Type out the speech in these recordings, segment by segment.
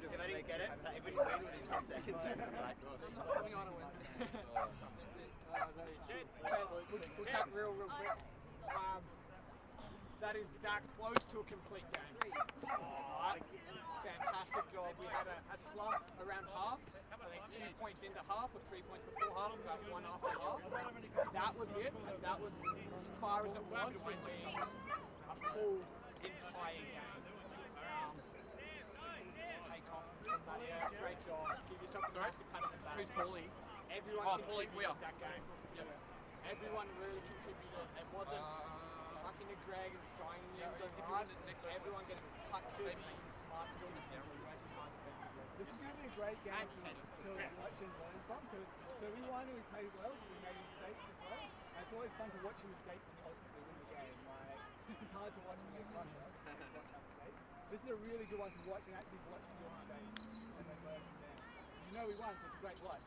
If I didn't get it, if we didn't win within 10 seconds, then it's like, Coming on a Wednesday. We'll chat real quick. That close to a complete game. Fantastic job. We had a slump around half. I think 2 points into half or 3 points before half. We got 1 after half. That was it, and that was as far as it was from being a full entire game. Take off from that. Yeah, great job. Give yourself a massive pat on the back. Who's Paulie? Everyone contributed that game. Yeah. Everyone really contributed. It wasn't fucking a Greg and throwing the end zone hard. Everyone getting touches and making smart buildings. This is going to be a great game to watch and learn from because so we won and we played well, we made mistakes as well. And it's always fun to watch your mistakes and ultimately win the game. Like, it's hard to watch when they crush us and watch our mistakes. This is a really good one to watch and actually watch your mistakes and then learn from them. You know we won, so it's a great watch.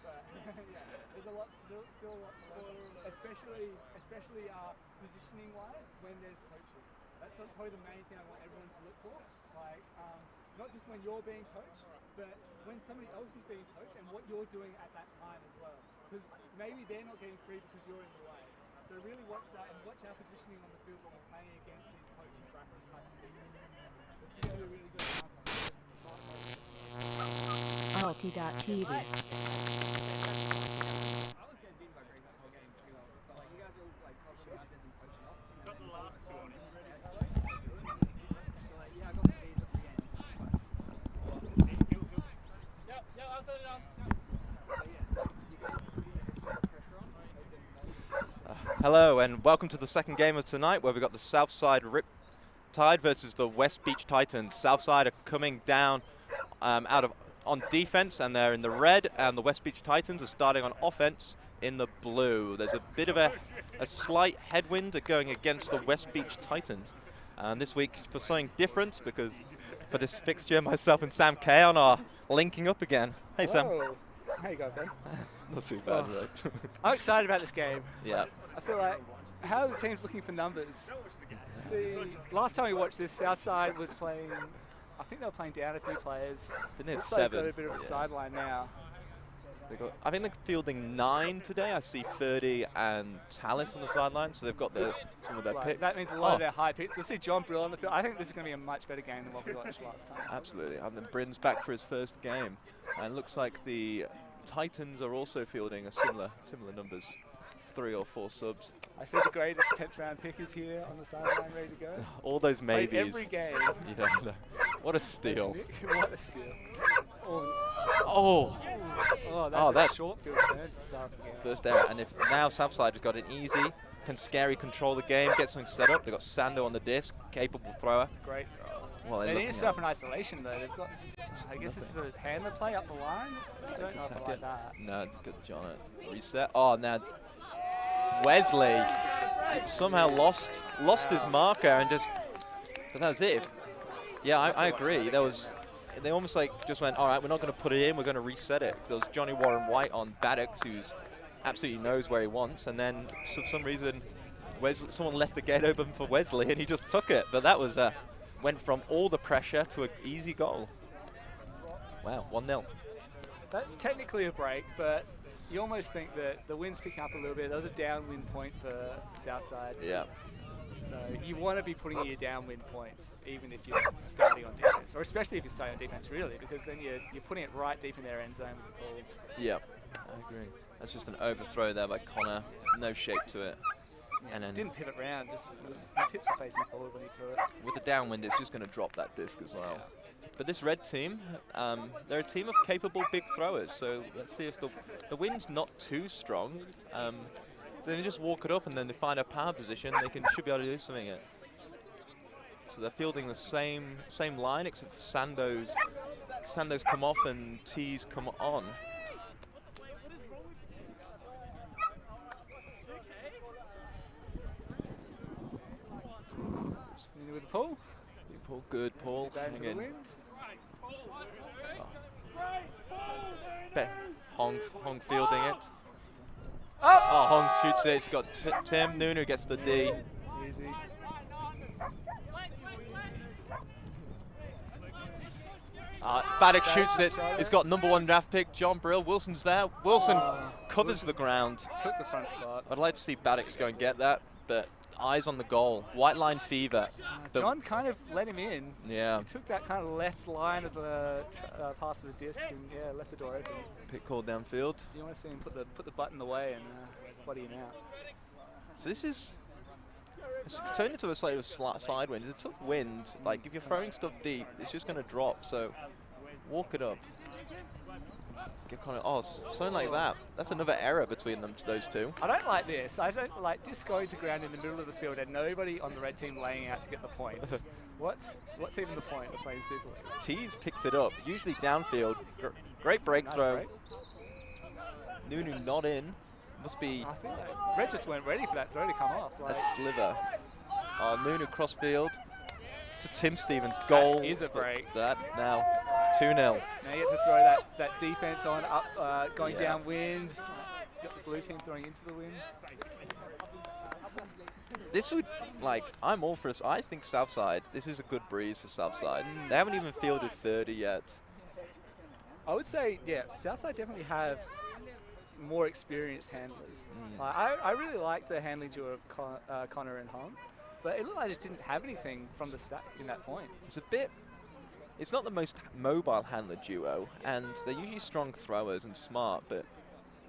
But yeah, there's a lot, still a lot to learn, especially positioning wise when there's coaches. That's probably the main thing I want everyone to look for. Like, not just when you're being coached, but when somebody else is being coached and what you're doing at that time as well. Because maybe they're not getting free because you're in the way. So really watch that and watch our positioning on the field when we're playing against these coaching bracket types of things. This is going to be really good. Alti.tv. I was getting beaten by Greg that whole game too, but like you guys are like coaching out there and coaching up. Got the last one. So like yeah, I got some beats at the end. Yeah, I'll put it on. So yeah, you guys put pressure on. Hello and welcome to the second game of tonight where we've got the Southside Riptide versus the West Beach Titans. Southside are coming down on defense and they're in the red, and the West Beach Titans are starting on offense in the blue. There's a bit of a slight headwind going against the West Beach Titans. And this week for something different, because for this fixture myself and Sam Kaon are linking up again. Hey Sam. How you going, Ben? Not too bad, right? I'm excited about this game. Yeah. I feel like, how are the teams looking for numbers? See, last time we watched this, Southside was playing, I think they were playing down a few players. I think they had Looks like 7. they've got a bit of a sideline now. I think they're fielding 9 today. I see 30 and Tallis on the sideline, so they've got some of their picks. That means a lot of their high picks. Let's see John Brill on the field. I think this is going to be a much better game than what we watched last time. Absolutely. And then Bryn's back for his first game. And it looks like the Titans are also fielding a similar numbers, 3 or 4 subs. I see the greatest 10th round pick is here on the sideline ready to go. All those maybes. Played every game. Yeah, no. What a steal. What a steal. Oh, that's a short field turn to start the game. First error. And if now Southside has got an easy, can scary control the game, get something set up. They've got Sando on the disc, capable thrower. Great throw. Well, they need to start in isolation though. They've got, I guess this is a handler play up the line. I don't know if I like that. No, good John. Reset. Oh, now Wesley somehow lost his marker and just, but that was it. Yeah, I agree. They almost like just went, all right, we're not going to put it in, we're going to reset it. There was Johnny Warren White on madx, who's absolutely knows where he wants, and then for some reason, someone left the gate open for Wesley, and he just took it. But that was went from all the pressure to an easy goal. Wow, 1-0. That's technically a break, but you almost think that the wind's picking up a little bit. That was a downwind point for Southside. Yeah. So you want to be putting in your downwind points, even if you're starting on defense, or especially if you're starting on defense, really, because then you're putting it right deep in their end zone with the ball. Yeah, I agree. That's just an overthrow there by Connor. No shape to it. Yeah, and then didn't pivot round, just his hips were facing forward when he threw it. With the downwind, it's just going to drop that disc as well. Yeah. But this red team, they're a team of capable big throwers. So let's see if the wind's not too strong. So they just walk it up and then they find a power position. They should be able to do something. So they're fielding the same line, except for Sando's come off and T's come on. With the pull. Paul, good Paul. Again. Hong fielding it. Oh, Hong shoots it. It's got Tim. Nunu gets the D. Easy. Baddock shoots it. He's got #1 draft pick, John Brill. Wilson's there. Wilson covers the ground. Took the front spot. I'd like to see Baddock go and get that, but eyes on the goal. White line fever. John kind of let him in. Yeah. He took that kind of left line of the path of the disc and left the door open. Pick call downfield. You want to see him put the butt in the way and body him out. So this is it's turned into a slightly side wind. It's a tough wind. Like if you're throwing stuff deep, it's just going to drop. So walk it up. Get kind of something like that. That's another error between those two. I don't like this. I don't like disc going to ground in the middle of the field and nobody on the red team laying out to get the points. What's even the point of playing Super League? T's picked it up. Usually downfield. Great break throw. Nice break. Nunu not in. Must be I think Red just weren't ready for that throw to come off. a sliver. Nunu crossfield to Tim Stevens. Goal. That is a break. That now 2-0. Now you have to throw that defense on up, going downwind. Got the blue team throwing into the wind. This would, I'm all for this. I think Southside, this is a good breeze for Southside. They haven't even fielded 30 yet. I would say, Southside definitely have more experienced handlers. I really like the handling duo of Connor and Hong, but it looked like I just didn't have anything from the stack in that point. It's not the most mobile handler duo, and they're usually strong throwers and smart, but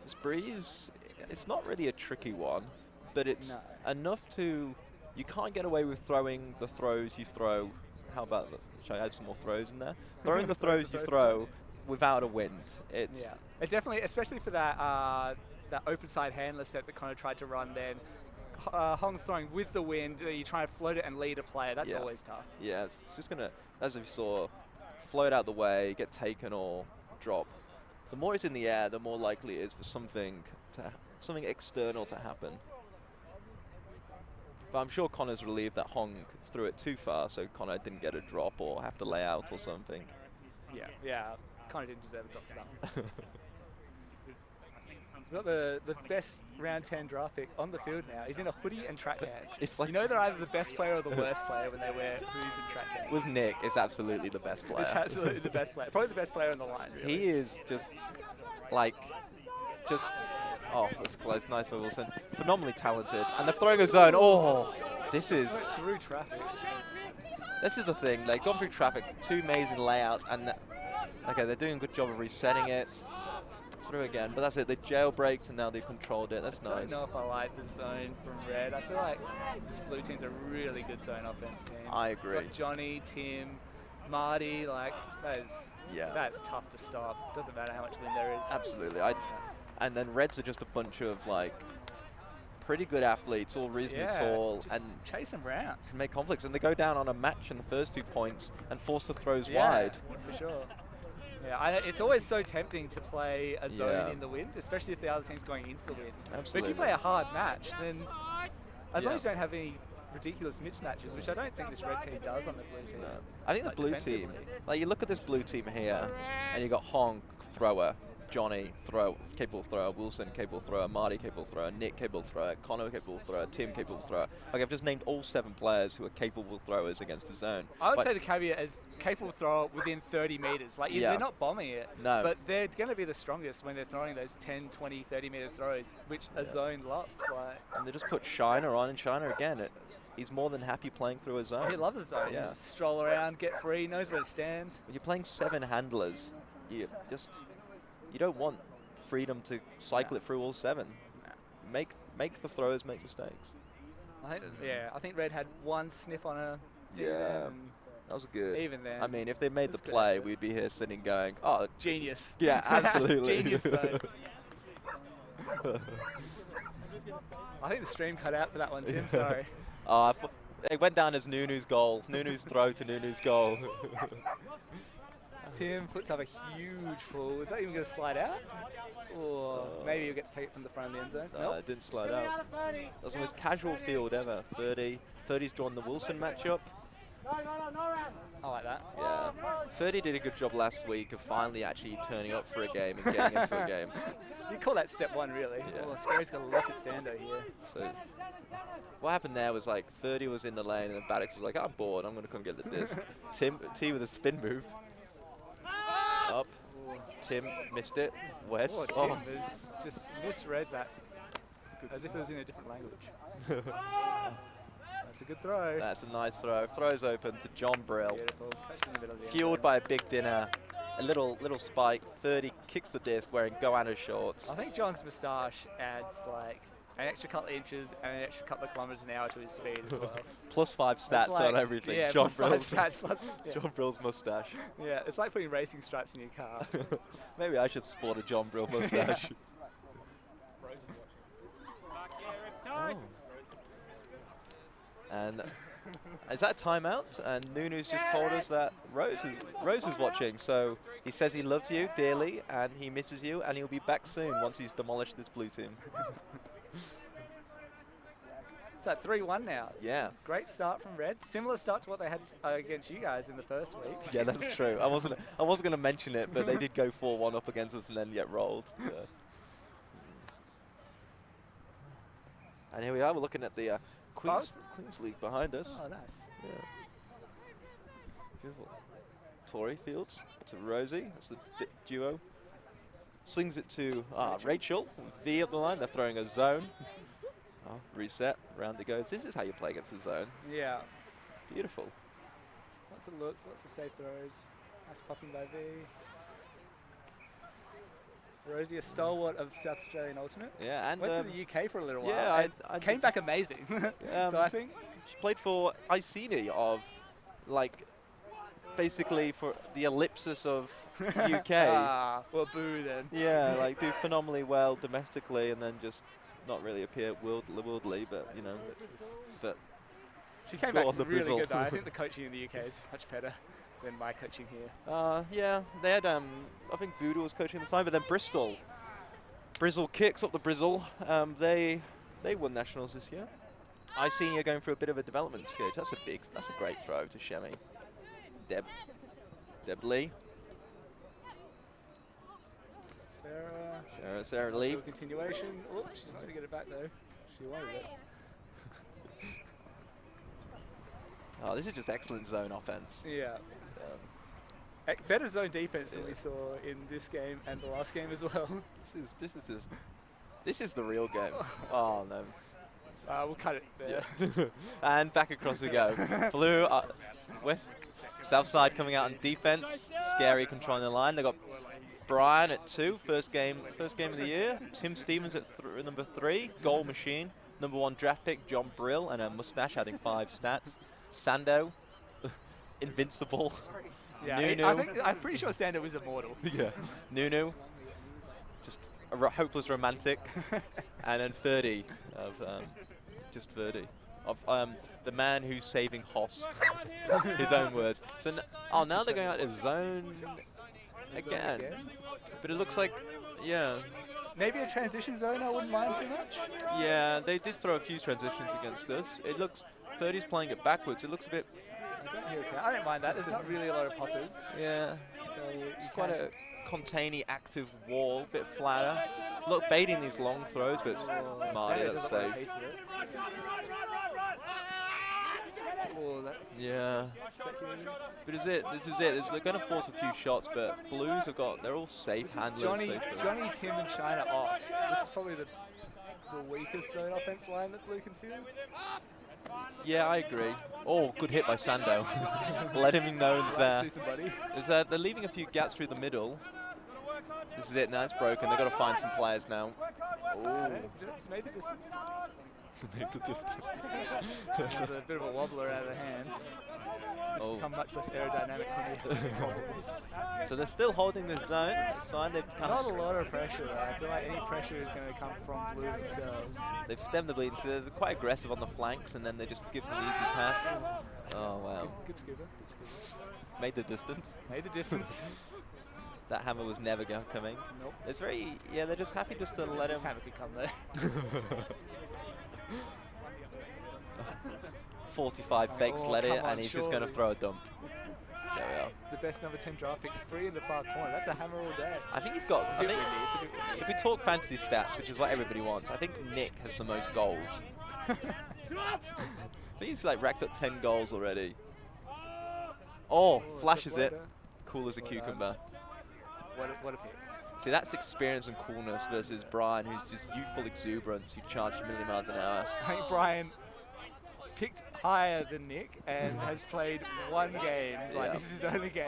this breeze, it's not really a tricky one, but it's enough to, you can't get away with throwing the throws you throw. How about, should I add some more throws in there? Throwing the throws you throw without a wind. It definitely, especially for that open side handler set that kind of tried to run then. Hong's throwing with the wind, you try to float it and lead a player, that's always tough. Yeah, it's just going to, as you saw, float out the way, get taken or drop. The more it's in the air, the more likely it is for something external to happen. But I'm sure Connor's relieved that Hong threw it too far, so Connor didn't get a drop or have to lay out or something. Yeah, Connor didn't deserve a drop for that one. We've got the best round 10 draft pick on the field now. He's in a hoodie and track pants. It's like, you know they're either the best player or the worst player when they wear hoodies and track pants. With Nick, it's absolutely the best player. It's absolutely the best player. Probably the best player on the line, really. He is that's close. Nice for Wilson. Phenomenally talented. And they're throwing a zone. This is through traffic. This is the thing. They've gone through traffic. 2 amazing layouts. And they're doing a good job of resetting it. Through again, but that's it. They jailbreaked and now they've controlled it. That's nice. I don't know if I like the zone from Red. I feel like this blue team's a really good zone offense team. I agree. Got Johnny, Tim, Marty, that's tough to stop. Doesn't matter how much wind there is. Absolutely. And then Reds are just a bunch of pretty good athletes, all reasonably tall, and chase them round. Can make conflicts, and they go down on a match in the first 2 points and force the throws wide. For sure. Yeah, it's always so tempting to play a zone in the wind, especially if the other team's going into the wind. Absolutely. But if you play a hard match, then as long as you don't have any ridiculous mismatches, which I don't think this red team does on the blue team. No. I think the blue team, you look at this blue team here, and you got Hong, thrower, Johnny, capable thrower, Wilson, capable thrower, Marty, capable thrower, Nick, capable thrower, Connor, capable thrower, Tim, capable thrower. I've just named all 7 players who are capable throwers against a zone. I would say the caveat is capable thrower within 30 meters. They're not bombing it, but they're going to be the strongest when they're throwing those 10, 20, 30 meter throws, which a zone loves. And they just put Shiner on, and Shiner again, he's more than happy playing through a zone. He loves a zone. Yeah. Stroll around, get free, knows where to stand. When you're playing 7 handlers, you don't want freedom to cycle it through all 7. Make the throwers make mistakes. I think Red had 1 sniff on her. Yeah, that was good. Even then. I mean, if they made the play, we'd be here sitting going, genius. Yeah, absolutely. Genius zone. I think the stream cut out for that one, Tim. Sorry. It went down as Nunu's goal. Nunu's throw to Nunu's goal. Tim puts up a huge pull. Is that even going to slide out? Or maybe he'll get to take it from the front of the end zone? No, it didn't slide out. That was the most casual field ever. 30's drawn the Wilson matchup. I like that. Yeah. 30 did a good job last week of finally actually turning up for a game and getting into a game. You call that step 1, really. Yeah. Scary's got a lock at Sando here. So what happened there was 30 was in the lane and Baddock was like, I'm bored, I'm going to come get the disc. T with a spin move. Up. Tim missed it. Wes. Oh, Tim has just misread that as if it was in a different language. That's a good throw. That's a nice throw. Throws open to John Brill. Beautiful. Catches in the middle of the Fueled end. by a big dinner. A little spike. 30 kicks the disc wearing Goanna shorts. I think John's moustache adds like an extra couple of inches and an extra couple of kilometers an hour to his speed as well. Plus 5 stats like, on everything. Yeah, John plus 5 Brill's, stats. Plus, yeah. John Brill's mustache. Yeah, it's like putting racing stripes in your car. Maybe I should sport a John Brill mustache. Oh. And is that a timeout? And Nunu's just told us that Rose is watching. So he says he loves you dearly and he misses you and he'll be back soon once he's demolished this blue team. It's at 3-1 now. Yeah. Great start from Red. Similar start to what they had against you guys in the first week. Yeah, that's true. I wasn't going to mention it, but they did go 4-1 up against us and then get rolled. Yeah. And here we are. We're looking at the Queens League behind us. Oh, nice. Yeah. Beautiful. Tori Fields to Rosie. That's the duo. Swings it to Rachel. V up the line. They're throwing a zone. Reset. Round it goes. This is how you play against the zone. Yeah. Beautiful. Lots of looks, lots of safe throws. Nice popping by V. Rosie, a stalwart of South Australian Ultimate. Yeah, and went to the UK for a little while. Yeah, I came back amazing. So I think she played for Iceni of, like, basically for the ellipsis of UK. Well, boo then. Yeah, like do phenomenally well domestically and then just not really appear worldly, but you know. But she came back really good though. I think the coaching in the UK is just much better than my coaching here. Yeah, they had I think Voodoo was coaching at the time, but then Bristol kicks up the Brizzle. They won nationals this year. Iceni are going through a bit of a development stage. That's a great throw to Shemi. Deb Lee. Sarah Lee. Still continuation. Oh, she's not going to get it back though. She wanted it. Oh, this is just excellent zone offense. Yeah. Better zone defense than we saw in this game and the last game as well. This is the real game. Oh no. We'll cut it there. Yeah. And back across we go. Blue, south side coming out on defense. Scary controlling the line. They got Brian at 2, first game of the year. Tim Stevens at number 3, goal machine. Number 1 draft pick, John Brill, and a mustache adding 5 stats. Sando, invincible. Yeah, Nunu. I'm pretty sure Sando was immortal. Yeah. Nunu, just a hopeless romantic. And then 30 of, just 30 of the man who's saving Hoss. His own words. So now they're going out to zone again. But it looks like, yeah. Maybe a transition zone I wouldn't mind too much. Yeah, they did throw a few transitions against us. It looks, 30's playing it backwards. It looks a bit... I don't mind that. There's not really a lot of poppers. Yeah. So it's quite a containy, active wall, a bit flatter. Look, baiting these long throws, but Marty, that's safe. Oh, that's speculative. But this is it. They're going to force a few shots, but Blues have got, they're all safe handlers. Johnny, Tim and China off. This is probably the weakest zone offense line that Blue can field. Yeah, I agree. Oh, good hit by Sando. Letting him know that they're leaving a few gaps through the middle. This is it now, it's broken. They've got to find some players now. Oh. Just made the distance. Made the distance. There's a bit of a wobbler out of the hand. Just become much less aerodynamic when you So they're still holding this zone. It's fine. They've kind Not a lot of pressure though. I feel like any pressure is going to come from Blue themselves. They've stemmed the bleed, so they're quite aggressive on the flanks, and then they just give them the easy pass. Oh wow. Good scuba. Good scuba. Made the distance. Made the distance. That hammer was never coming. Nope. It's very, yeah, they're just happy just to let him. This hammer could come though. 45 fakes let it, and he's just going to throw a dump. There we are. The best number 10 draft picks free in the far corner. That's a hammer all day. I think he's got, if we talk fantasy stats, which is what everybody wants, I think Nick has the most goals. I think he's like racked up 10 goals already. Oh, flashes it. Cool as a cucumber. What a pick. See, that's experience and coolness versus Brian, who's just youthful exuberance, who charged a million miles an hour. I think Brian picked higher than Nick and has played one game. Like, this is his only game.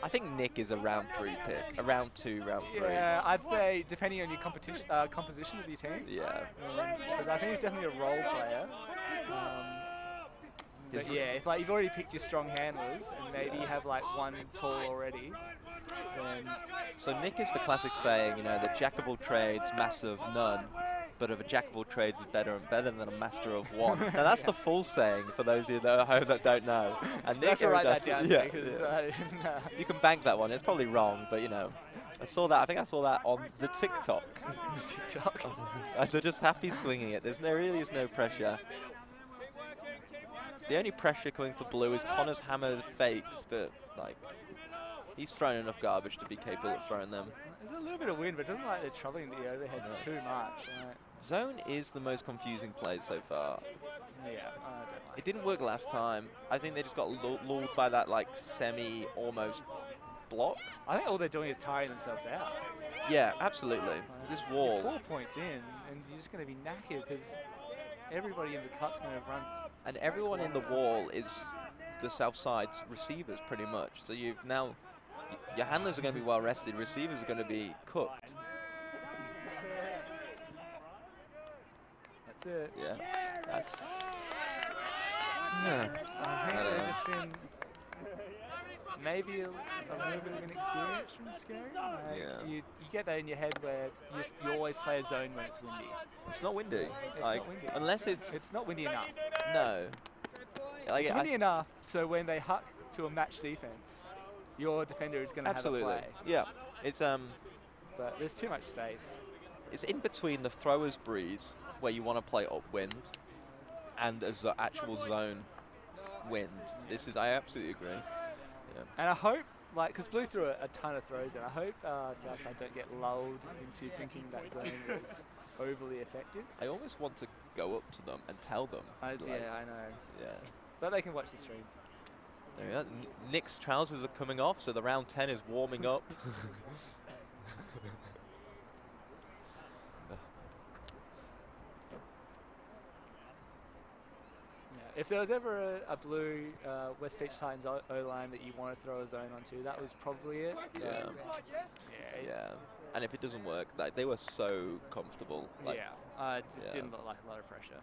I think Nick is a round 3 pick, a round 2, round 3. Yeah, I'd say depending on your composition of your team. Yeah. Because I think he's definitely a role player. But yeah, if like you've already picked your strong handlers and maybe you have like one tall already, then... So Nick is the classic saying, you know, the jack of all trades, master of none, but of a jack of all trades is better than a master of one. Now that's the full saying for those of you that, that don't know. And Nick, write that down, because you can bank that one. It's probably wrong, but you know, I saw that. I think I saw that on the TikTok. And they're just happy swinging it. There really is no pressure. The only pressure coming for blue is Connor's hammered fakes, but like he's thrown enough garbage to be capable of throwing them. There's a little bit of wind, but it doesn't like they're troubling the overheads too much. Right? Zone is the most confusing play so far. Yeah, I don't like it. Didn't work last time. I think they just got lulled by that like almost block. I think all they're doing is tiring themselves out. Yeah, absolutely. This wall. You're 4 points in, and you're just going to be knackered because everybody in the cup's going to run. And everyone in the wall is the south side's receivers pretty much. So you've now, your handlers are going to be well rested, receivers are going to be cooked. That's it. Yeah. That's. Yeah. I think they've just been maybe a little bit of an experience from scary. Like you get that in your head where you always play a zone when it's windy. It's not windy. It's like, not windy. Unless it's... It's not windy enough. No. Like, it's windy enough so when they huck to a match defense, your defender is going to have a play. Yeah. It's But there's too much space. It's in between the thrower's breeze, where you want to play upwind, and actual zone wind. I absolutely agree. Yeah. And I hope, like, because Blue threw a ton of throws in, I hope Southside don't get lulled into thinking that zone was overly effective. I almost want to go up to them and tell them. Yeah, I know. Yeah. But they can watch the stream. There we are. Nick's trousers are coming off, so the round 10 is warming up. If there was ever a blue West Beach Titans O-line that you want to throw a zone onto, that was probably it. Yeah. And if it doesn't work, like, they were so comfortable. Like, didn't look like a lot of pressure.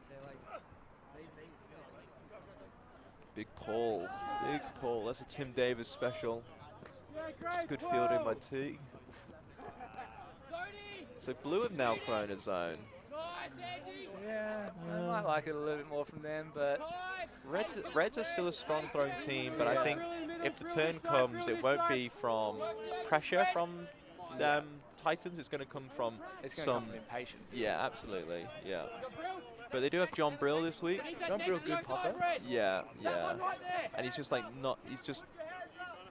Big Paul. That's a Tim Davis special. Just good fielding by T. So blue have now thrown a zone. Yeah, I might like it a little bit more from them, but Reds are still a strong throwing team, but I think if the turn comes, it won't be from pressure from Titans. It's going to come from some impatience. Yeah, absolutely. Yeah. But they do have John Brill this week. John Brill, good popper. Yeah. And he's just like he's just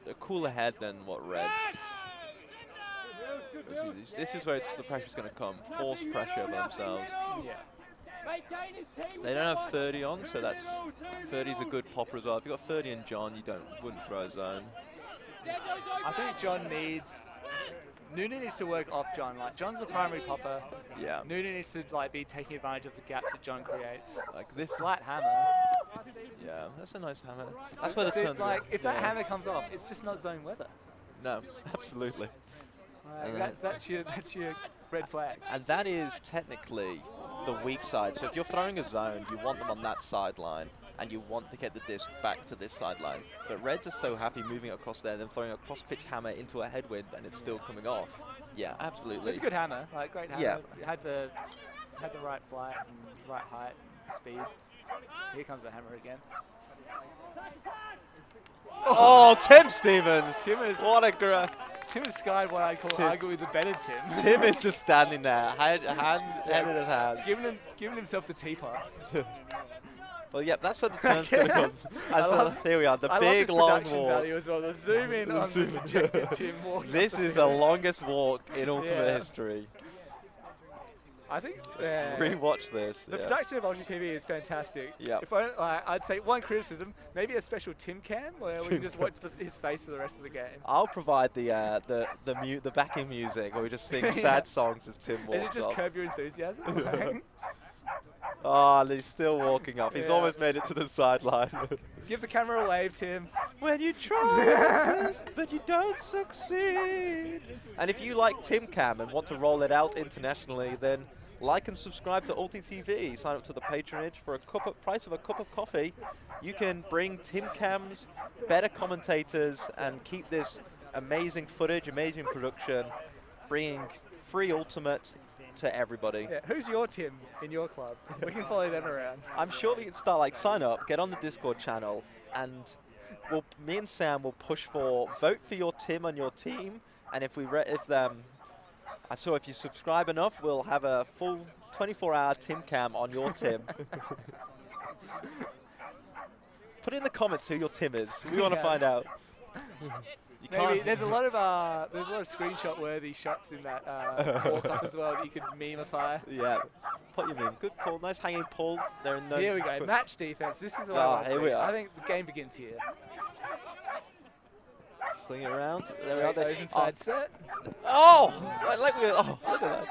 a cooler head than what Reds. This is where the pressure's going to come. Forced pressure by themselves. Yeah. They don't have 30 on, so 30's a good popper as well. If you've got 30 and John, you wouldn't throw a zone. I think John Noonan needs to work off John. Like, John's the primary popper. Yeah. Noonan needs to be taking advantage of the gaps that John creates. Like this flat hammer. Yeah, that's a nice hammer. That's where the turns. Like, if that hammer comes off, it's just not zone weather. No, absolutely. That's your red flag. And that is technically the weak side. So if you're throwing a zone, you want them on that sideline, and you want to get the disc back to this sideline. But Reds are so happy moving it across there, then throwing a cross-pitch hammer into a headwind, and it's still coming off. Yeah, absolutely. It's a good hammer, like great hammer. Yeah. It had the right flight and right height, speed. Here comes the hammer again. Oh, Tim Stevens! What a Tim has skied what I'd call arguably the better Tim. Tim is just standing there, head in his hand. Giving himself the teapot. Well, yep, that's where the turn's going to come. And so here we are, the big long walk. Value as well. The zoom in on the dejected Tim walk. This is the longest walk in Ultimate history. I think Rewatch this. the production of Ultra TV is fantastic. Yeah. If I'd say one criticism, maybe a special Tim cam where we can just watch his face for the rest of the game. I'll provide the backing music where we just sing sad songs as Tim walks Is it just off. Curb Your Enthusiasm? Oh, he's still walking off. He's almost made it to the sideline. Give the camera a wave, Tim. When you try your best, but you don't succeed. And if you like Tim Cam and want to roll it out internationally, then like and subscribe to Ulti TV. Sign up to the patronage for price of a cup of coffee. You can bring Tim Cam's better commentators and keep this amazing footage, amazing production, bringing free Ultimate to everybody. Yeah, who's your Tim in your club? We can follow them around. I'm sure we can start, like, sign up, get on the Discord channel, and me and Sam will push for vote for your Tim on your team. And if you subscribe enough, we'll have a full 24-hour Tim Cam on your Tim. Put in the comments who your Tim is. We want to find out. Maybe there's a lot of screenshot-worthy shots in that walk-off as well that you could memeify. Yeah, put your meme. Good pull, nice hanging pull. There no. Here we go, match defense. This is what I want to see. We are. I think the game begins here. Sling it around. There we are. Open side set. Oh, look at that.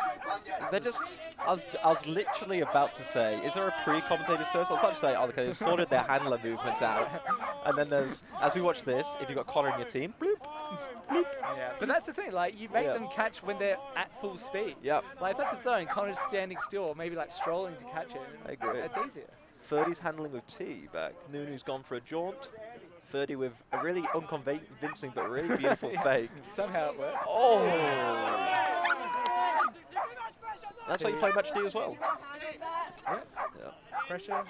They're just. I was literally about to say, is there a pre-commentator's first? I was about to say, okay, they've sorted their handler movements out. And then there's, as we watch this, if you've got Connor in your team, bloop, bloop. Yeah, but that's the thing, like, you make them catch when they're at full speed. Yep. Like, if that's a zone, Connor's standing still, or maybe, like, strolling to catch it. I agree. It's easier. 30's handling with T back. Nunu's gone for a jaunt. 30 with a really unconvincing but really beautiful fake. Somehow it worked. Oh! That's why you play match D as well. Yeah. Pressure on.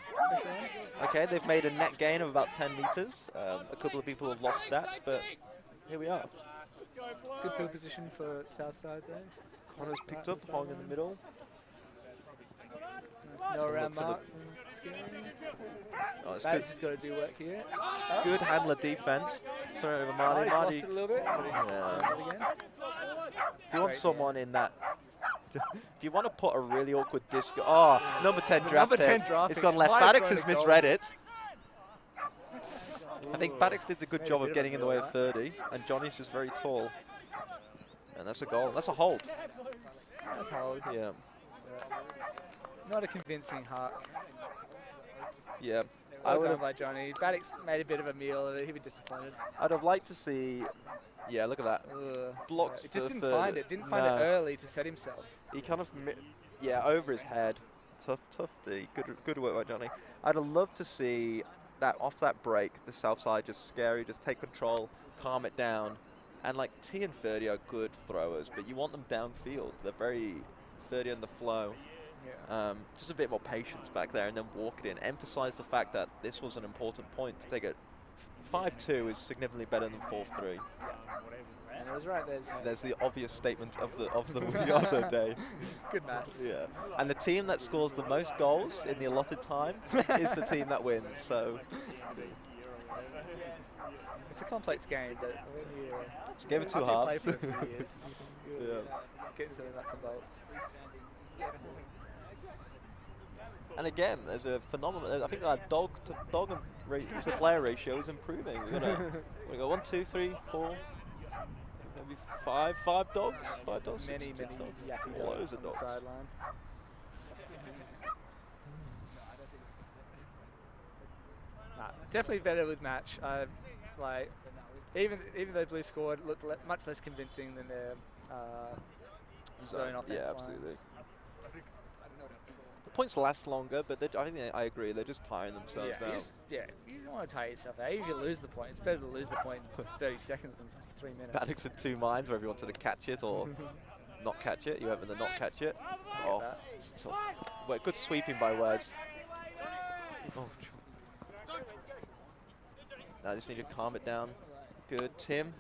Okay, they've made a net gain of about 10 meters. A couple of people have lost stats, but here we are. Good field position for south side there. Connor's picked up, Hong in the middle. Nice no around mark from Skinner. Oh, it's Maddox has got to do work here. Good handler defense. Throw it over Marty. He's lost it a little bit, but he's Yeah. again. If you want someone in that, if you want to put a really awkward disco, number 10 draft Number 10 pick. draft It's pick. gone left. Might have Maddox thrown has a goal. misread it. I think Maddox did a good job of getting in the way of 30, and Johnny's just very tall. And that's a goal. That's a hold. That's hold. Yeah. Not a convincing hark. Yeah. Well done by Johnny. Maddox made a bit of a meal of it. He'd be disappointed. I'd have liked to see. Yeah, look at that. Blocks. It just for didn't the find it. Didn't find it early to set himself. He kind of, over his head. Tough D. Good work by Johnny. I'd have loved to see that off that break, the south side just scary, just take control, calm it down. And like T and 30 are good throwers, but you want them downfield. They're very 30 on the flow. Yeah. Just a bit more patience back there and then walk it in. Emphasize the fact that this was an important point to take it. 5-2 is significantly better than 4-3. And it was right there. There's the obvious statement of the other day. Good maths. Yeah. And the team that scores the most goals in the allotted time is the team that wins. So it's a complex game, but when you just give it 2 after halves. you play for a few years, you can get into the nuts and bolts. And again, there's a phenomenon. I think our dog to player ratio is improving. We got 1, 2, 3, 4, maybe 5 dogs. 5 dogs. Many six yappy dogs. dogs Loads of on the dogs. sideline. Definitely better with match. Like even though Blue scored, looked much less convincing than their zone offense. Yeah, absolutely. Lines. The points last longer, but I think I agree. They're just tiring themselves out. You don't want to tire yourself out. Even if you lose the point, it's better to lose the point in 30 seconds than 3 minutes. Maddox in 2 minds, whether you wanted to catch it or not catch it. You went with the not catch it. Oh, it's tough. Well, good sweeping by Wes. Oh, now I just need to calm it down. Good, Tim.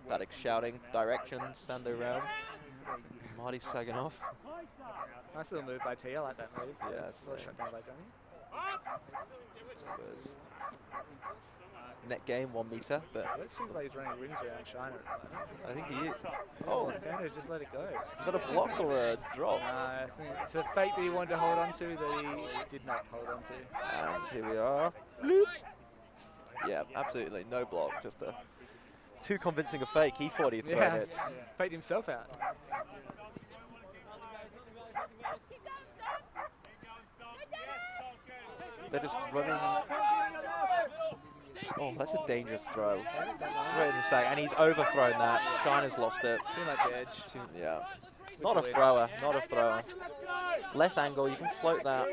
Maddox shouting directions, stand around. Marty sagging off. Nice little move by T. I like that move. Yeah, it's a little shut down by Johnny. net gain 1 meter, but It seems like he's running rings around China at the moment. I think he is. Oh, Oh, Sanders just let it go. is that a block or a drop? No, I think it's a fake that he wanted to hold on to that he did not hold on to. And here we are. Bloop. Yeah, absolutely no block. Just a too convincing a fake. He thought he'd thrown it. Faked himself out. They're just running. Oh, that's a dangerous throw. Straight in the stack, and he's overthrown that. China's lost it. Too much edge. Yeah. Not a thrower. Not a thrower. Less angle. You can float that.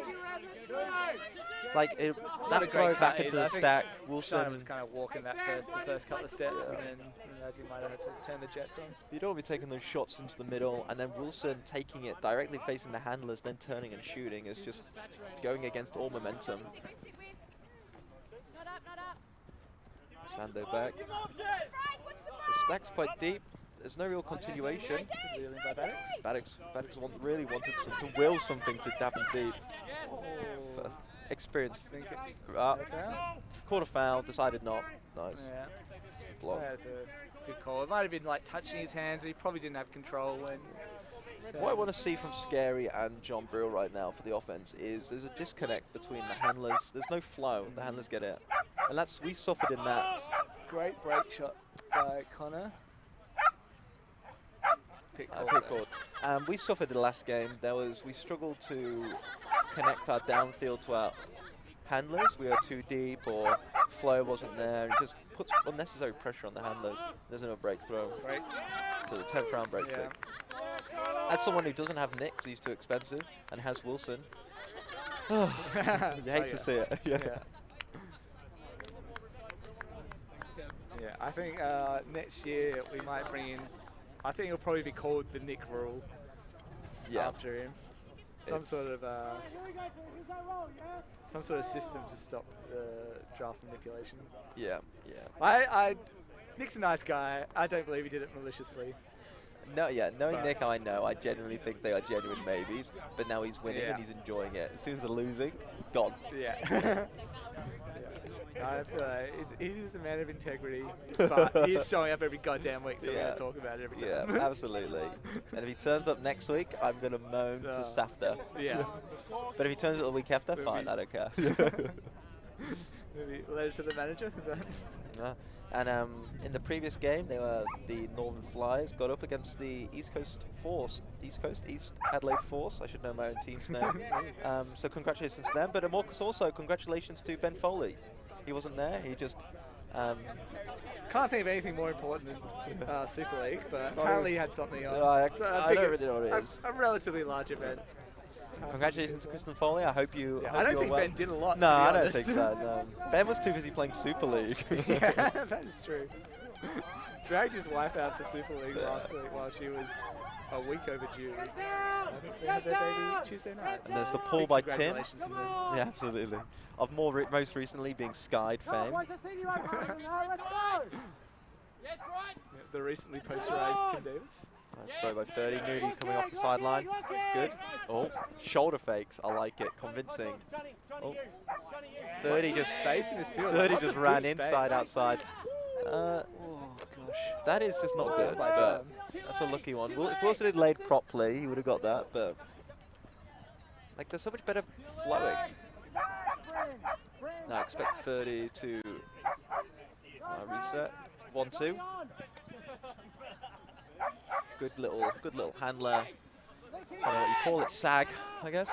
Like that throw back into the stack. China Wilson. was kind of walking that the first couple of steps, and then realized he might have had to turn the jets on. You don't want to be taking those shots into the middle, and then Wilson taking it directly facing the handlers, then turning and shooting is just going against all momentum. Sando back. The stack's quite deep. There's no real continuation. Wheeling by Maddox. Maddox really wanted to will something to dab him deep. For experience. Caught a foul, decided not. Nice. Yeah. Block. That's a good call. It might have been like touching his hands, but he probably didn't have control when. What I want to see from Scary and John Brill right now for the offense is there's a disconnect between the handlers. There's no flow. The handlers get it. And we suffered in that. Great break shot by Connor. Pick We suffered the last game. We struggled to connect our downfield to our handlers. We were too deep, or flow wasn't there. It just puts unnecessary pressure on the handlers. There's no breakthrough. Right. So the 10th round break pick. As someone who doesn't have Nick, 'cause he's too expensive, and has Wilson, you hate to see it. Yeah, I think next year we might bring in, I think it'll probably be called the Nick rule after him. Some sort of system to stop draft manipulation. Yeah. Nick's a nice guy. I don't believe he did it maliciously. No, knowing Nick, I know. I genuinely think they are genuine maybes. But now he's winning and he's enjoying it. As soon as they're losing, gone. Yeah. I feel like he's a man of integrity, but he's showing up every goddamn week, so we're going to talk about it every time. Yeah, absolutely. And if he turns up next week, I'm going to moan to Safta. Yeah. But if he turns up the week after, fine, I don't care. Maybe letter to the manager? Is that? And in the previous game, the Northern Flyers got up against the East Adelaide Force. I should know my own team's name. So congratulations to them, but also congratulations to Ben Foley. He wasn't there. He just can't think of anything more important than Super League, but apparently he had something on. I don't really know what it is. A relatively large event. Congratulations to Kristen Foley. I hope you. I don't think Ben did a lot. No, to be I don't honest. think so. No. Ben was too busy playing Super League. Yeah, that is true. Dragged his wife out for Super League last week while she was a week overdue. I think they had their baby Tuesday night. And there's the pull by Tim. Congratulations to them. Yeah, absolutely. Of most recently being Skied fame. The recently posterized Tim Davis. Nice throw by 30. Nudie coming off the sideline. It's good. Oh, shoulder fakes. I like it. Convincing. Oh. 30 just space in this field. 30 just ran inside, outside. Oh gosh, that is just not good. But that's a lucky one. If Wilson had laid properly, he would have got that. But like, there's so much better flowing. Now I expect 30 to reset. 1-2. Good little handler. I don't know what you call it, sag, I guess.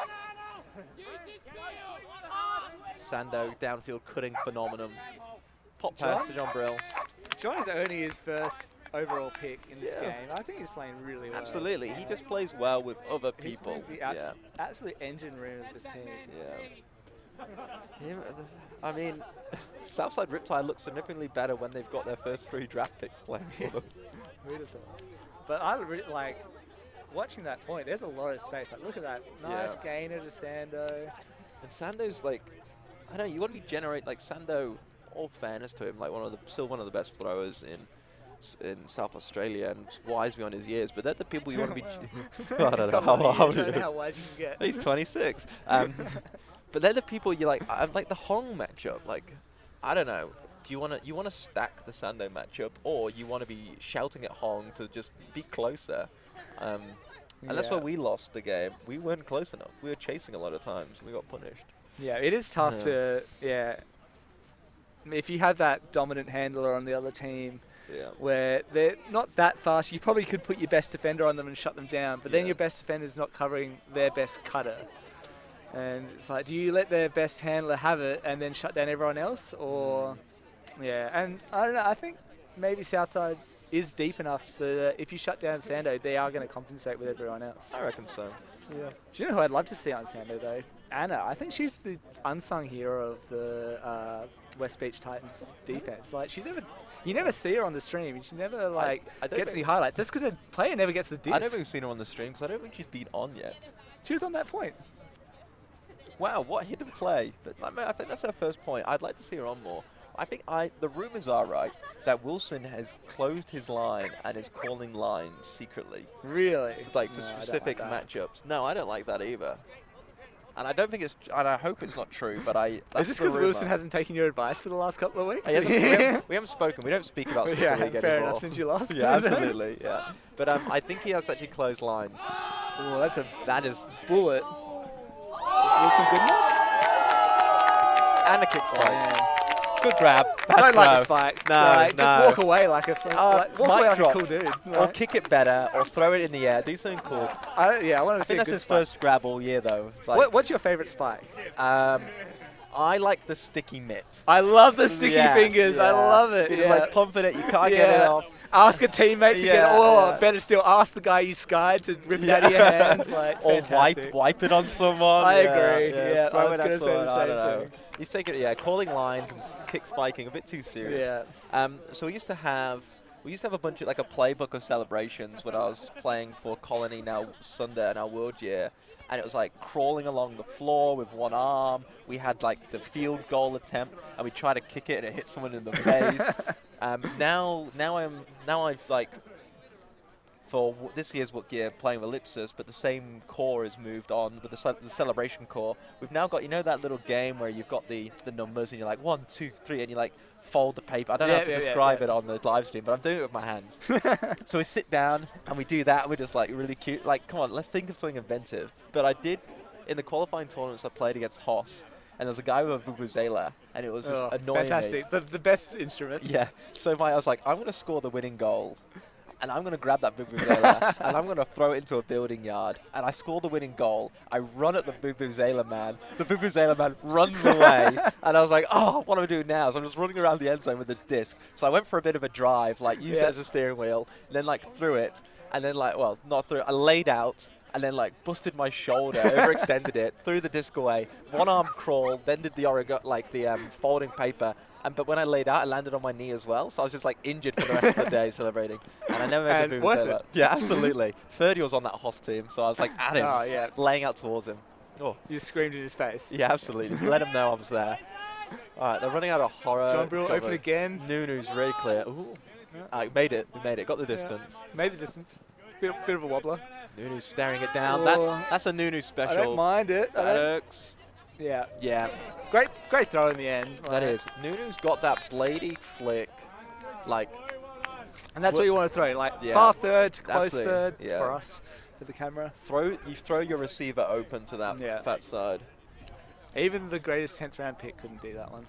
Sando downfield cutting phenomenon. Pop pass to John Brill. John is only his first overall pick in this game. I think he's playing really well. Absolutely, he just plays well with other people. He's the absolute engine room of this team. Yeah. I mean, Southside Riptide looks significantly better when they've got their first 3 draft picks playing for them. Who'd have thought? But I really like watching that point. There's a lot of space. Like, look at that nice gainer to Sando. And Sando's like, I don't know. You want to be Sando. All fairness to him, like still one of the best throwers in South Australia, and wise beyond his years. But they're the people you want to be. I don't know how wise you can get. He's 26. But they're the people you like. I'm like the Hong matchup. Like, I don't know. do you want to stack the Sando matchup, or you want to be shouting at Hong to just be closer? And that's where we lost the game. We weren't close enough. We were chasing a lot of times, and we got punished. Yeah, it is tough to, if you have that dominant handler on the other team, where they're not that fast, you probably could put your best defender on them and shut them down, but then your best defender's not covering their best cutter. And it's like, do you let their best handler have it and then shut down everyone else? Or, and I don't know, I think maybe Southside is deep enough so that if you shut down Sando, they are going to compensate with everyone else. I reckon so. Yeah. Do you know who I'd love to see on Sando, though? Anna. I think she's the unsung hero of the West Beach Titans defense. Like, you never see her on the stream. She never gets any highlights. That's because the player never gets the disc. I don't think we've seen her on the stream because I don't think she's been on yet. She was on that point. Wow, what hidden play! But I think that's her first point. I'd like to see her on more. I think the rumors are right that Wilson has closed his line and is calling lines secretly. Really? Like for specific matchups. No, I don't like that either. And I don't think it's, and I hope it's not true, but Is this because Wilson hasn't taken your advice for the last couple of weeks? We haven't spoken. We don't speak about Super League anymore. Fair enough, since you lost. Yeah, absolutely. Yeah. But I think he has actually closed lines. Oh, that is bullet. Is Wilson good enough? And a kick spike. Good grab. I don't like the spike. No, just walk away like a cool dude. Or kick it better, or throw it in the air. Do something cool. I want to see a good think that's his spike. first grab all year, though. Like, What's your favorite spike? I like the sticky mitt. I love the sticky fingers. Yeah. I love it. You're just like pumping it. You can't get it off. Ask a teammate to get it, or better still, ask the guy you skied to rip it out of your hands. Like, or fantastic. wipe it on someone. I agree. Yeah, Throw I was going to say the same thing. He's taking it, calling lines and kick spiking a bit too serious. Yeah. So we used to have a bunch of, like, a playbook of celebrations when I was playing for Colony, now Sunder, in our World Year. And it was like crawling along the floor with one arm. We had like the field goal attempt, and we try to kick it and it hit someone in the face. Now I've like, for this year's World Year playing with Ellipsis, but the same core is moved on with the celebration core. We've now got, that little game where you've got the numbers and you're like 1, 2, 3, and you like fold the paper. I don't know how to describe it on the live stream, but I'm doing it with my hands. So we sit down and we do that. We're just like really cute. Like, come on, let's think of something inventive. But I did, in the qualifying tournaments I played against Hoss, and there was a guy with a vuvuzela, and it was just annoying fantastic. me. The best instrument. Yeah. So I was like, I'm going to score the winning goal. And I'm going to grab that vuvuzela and I'm going to throw it into a building yard. And I score the winning goal. I run at the vuvuzela man. The vuvuzela man runs away. And I was like, oh, what do I do now? So I'm just running around the end zone with this disc. So I went for a bit of a drive, like used it as a steering wheel, and then like threw it. And then like, well, not threw it. I laid out and then like busted my shoulder, overextended it, threw the disc away, one arm crawl, then did the folding paper. But when I laid out, I landed on my knee as well. So I was just like injured for the rest of the day celebrating. And I never made a worth it. Yeah, absolutely. Ferdy was on that Hoss team, so I was like at him, laying out towards him. Oh. You screamed in his face. Yeah, absolutely. Just let him know I was there. All right, they're running out of horror. John Brill open again. Nunu's very clear. Ooh. Made it. We made it. Got the distance. Made the distance. Bit of a wobbler. Nunu's staring it down. That's a Nunu special. I don't mind it. That Yeah. Yeah. Great throw in the end. That is. Nunu's got that blady flick, like. And that's what you want to throw, like far third to close third for us, for the camera. You throw your receiver open to that fat side. Even the greatest 10th round pick couldn't do that one.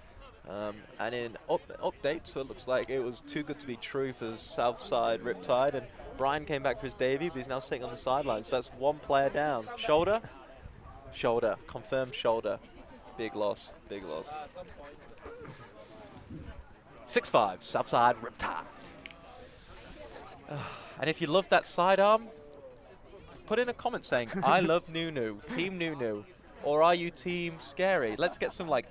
And in update, so it looks like it was too good to be true for Southside Riptide, and Brian came back for his debut, but he's now sitting on the sideline. So that's one player down. Shoulder. Confirmed shoulder. Big loss. 6-5, Southside Riptide. And if you love that sidearm, put in a comment saying, I love Nunu, Team Nunu. Or are you Team Scary? Let's get some, like,